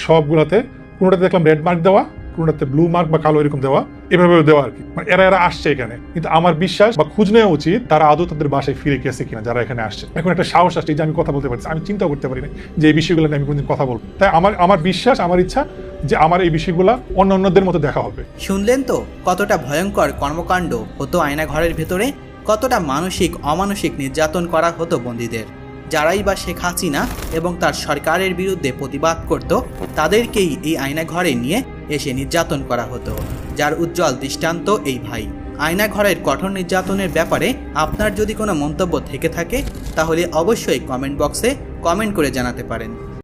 B: সবগুলাতে কোনোটাতে দেখলাম রেড মার্ক দেওয়া, কোনোটাতে ব্লু মার্ক বা কালো এরকম দেওয়া, এভাবে দেওয়া আর কি। মানে এরা আসছে এখানে, কিন্তু আমার বিশ্বাস বা খুঁজ নেওয়া উচিত তারা আদৌ তাদের বাসায় ফিরে গেছে কিনা, যারা এখানে আসছে। এখন একটা সাহস আসছে যে আমি কথা বলতে পারছি, আমি চিন্তা করতে পারি না যে এই বিষয়গুলো নিয়ে আমি কোনোদিন কথা বলবো। তাই আমার বিশ্বাস, আমার ইচ্ছা যে আমার এই বিষয়গুলো অন্যদের মতো দেখা হবে।
A: শুনলেন তো কতটা ভয়ঙ্কর কর্মকাণ্ড হতো আয়না ঘরের ভেতরে, কতটা মানসিক অমানসিক নির্যাতন করা হতো বন্দীদের। যারাই বা শেখ হাসিনা এবং তার সরকারের বিরুদ্ধে প্রতিবাদ করত, তাদেরকেই এই আয়না ঘরে নিয়ে এসে নির্যাতন করা হতো, যার উজ্জ্বল দৃষ্টান্ত এই ভাই। আয়না ঘরের কঠোর নির্যাতনের ব্যাপারে আপনার যদি কোনো মন্তব্য থেকে থাকে, তাহলে অবশ্যই কমেন্ট বক্সে কমেন্ট করে জানাতে পারেন।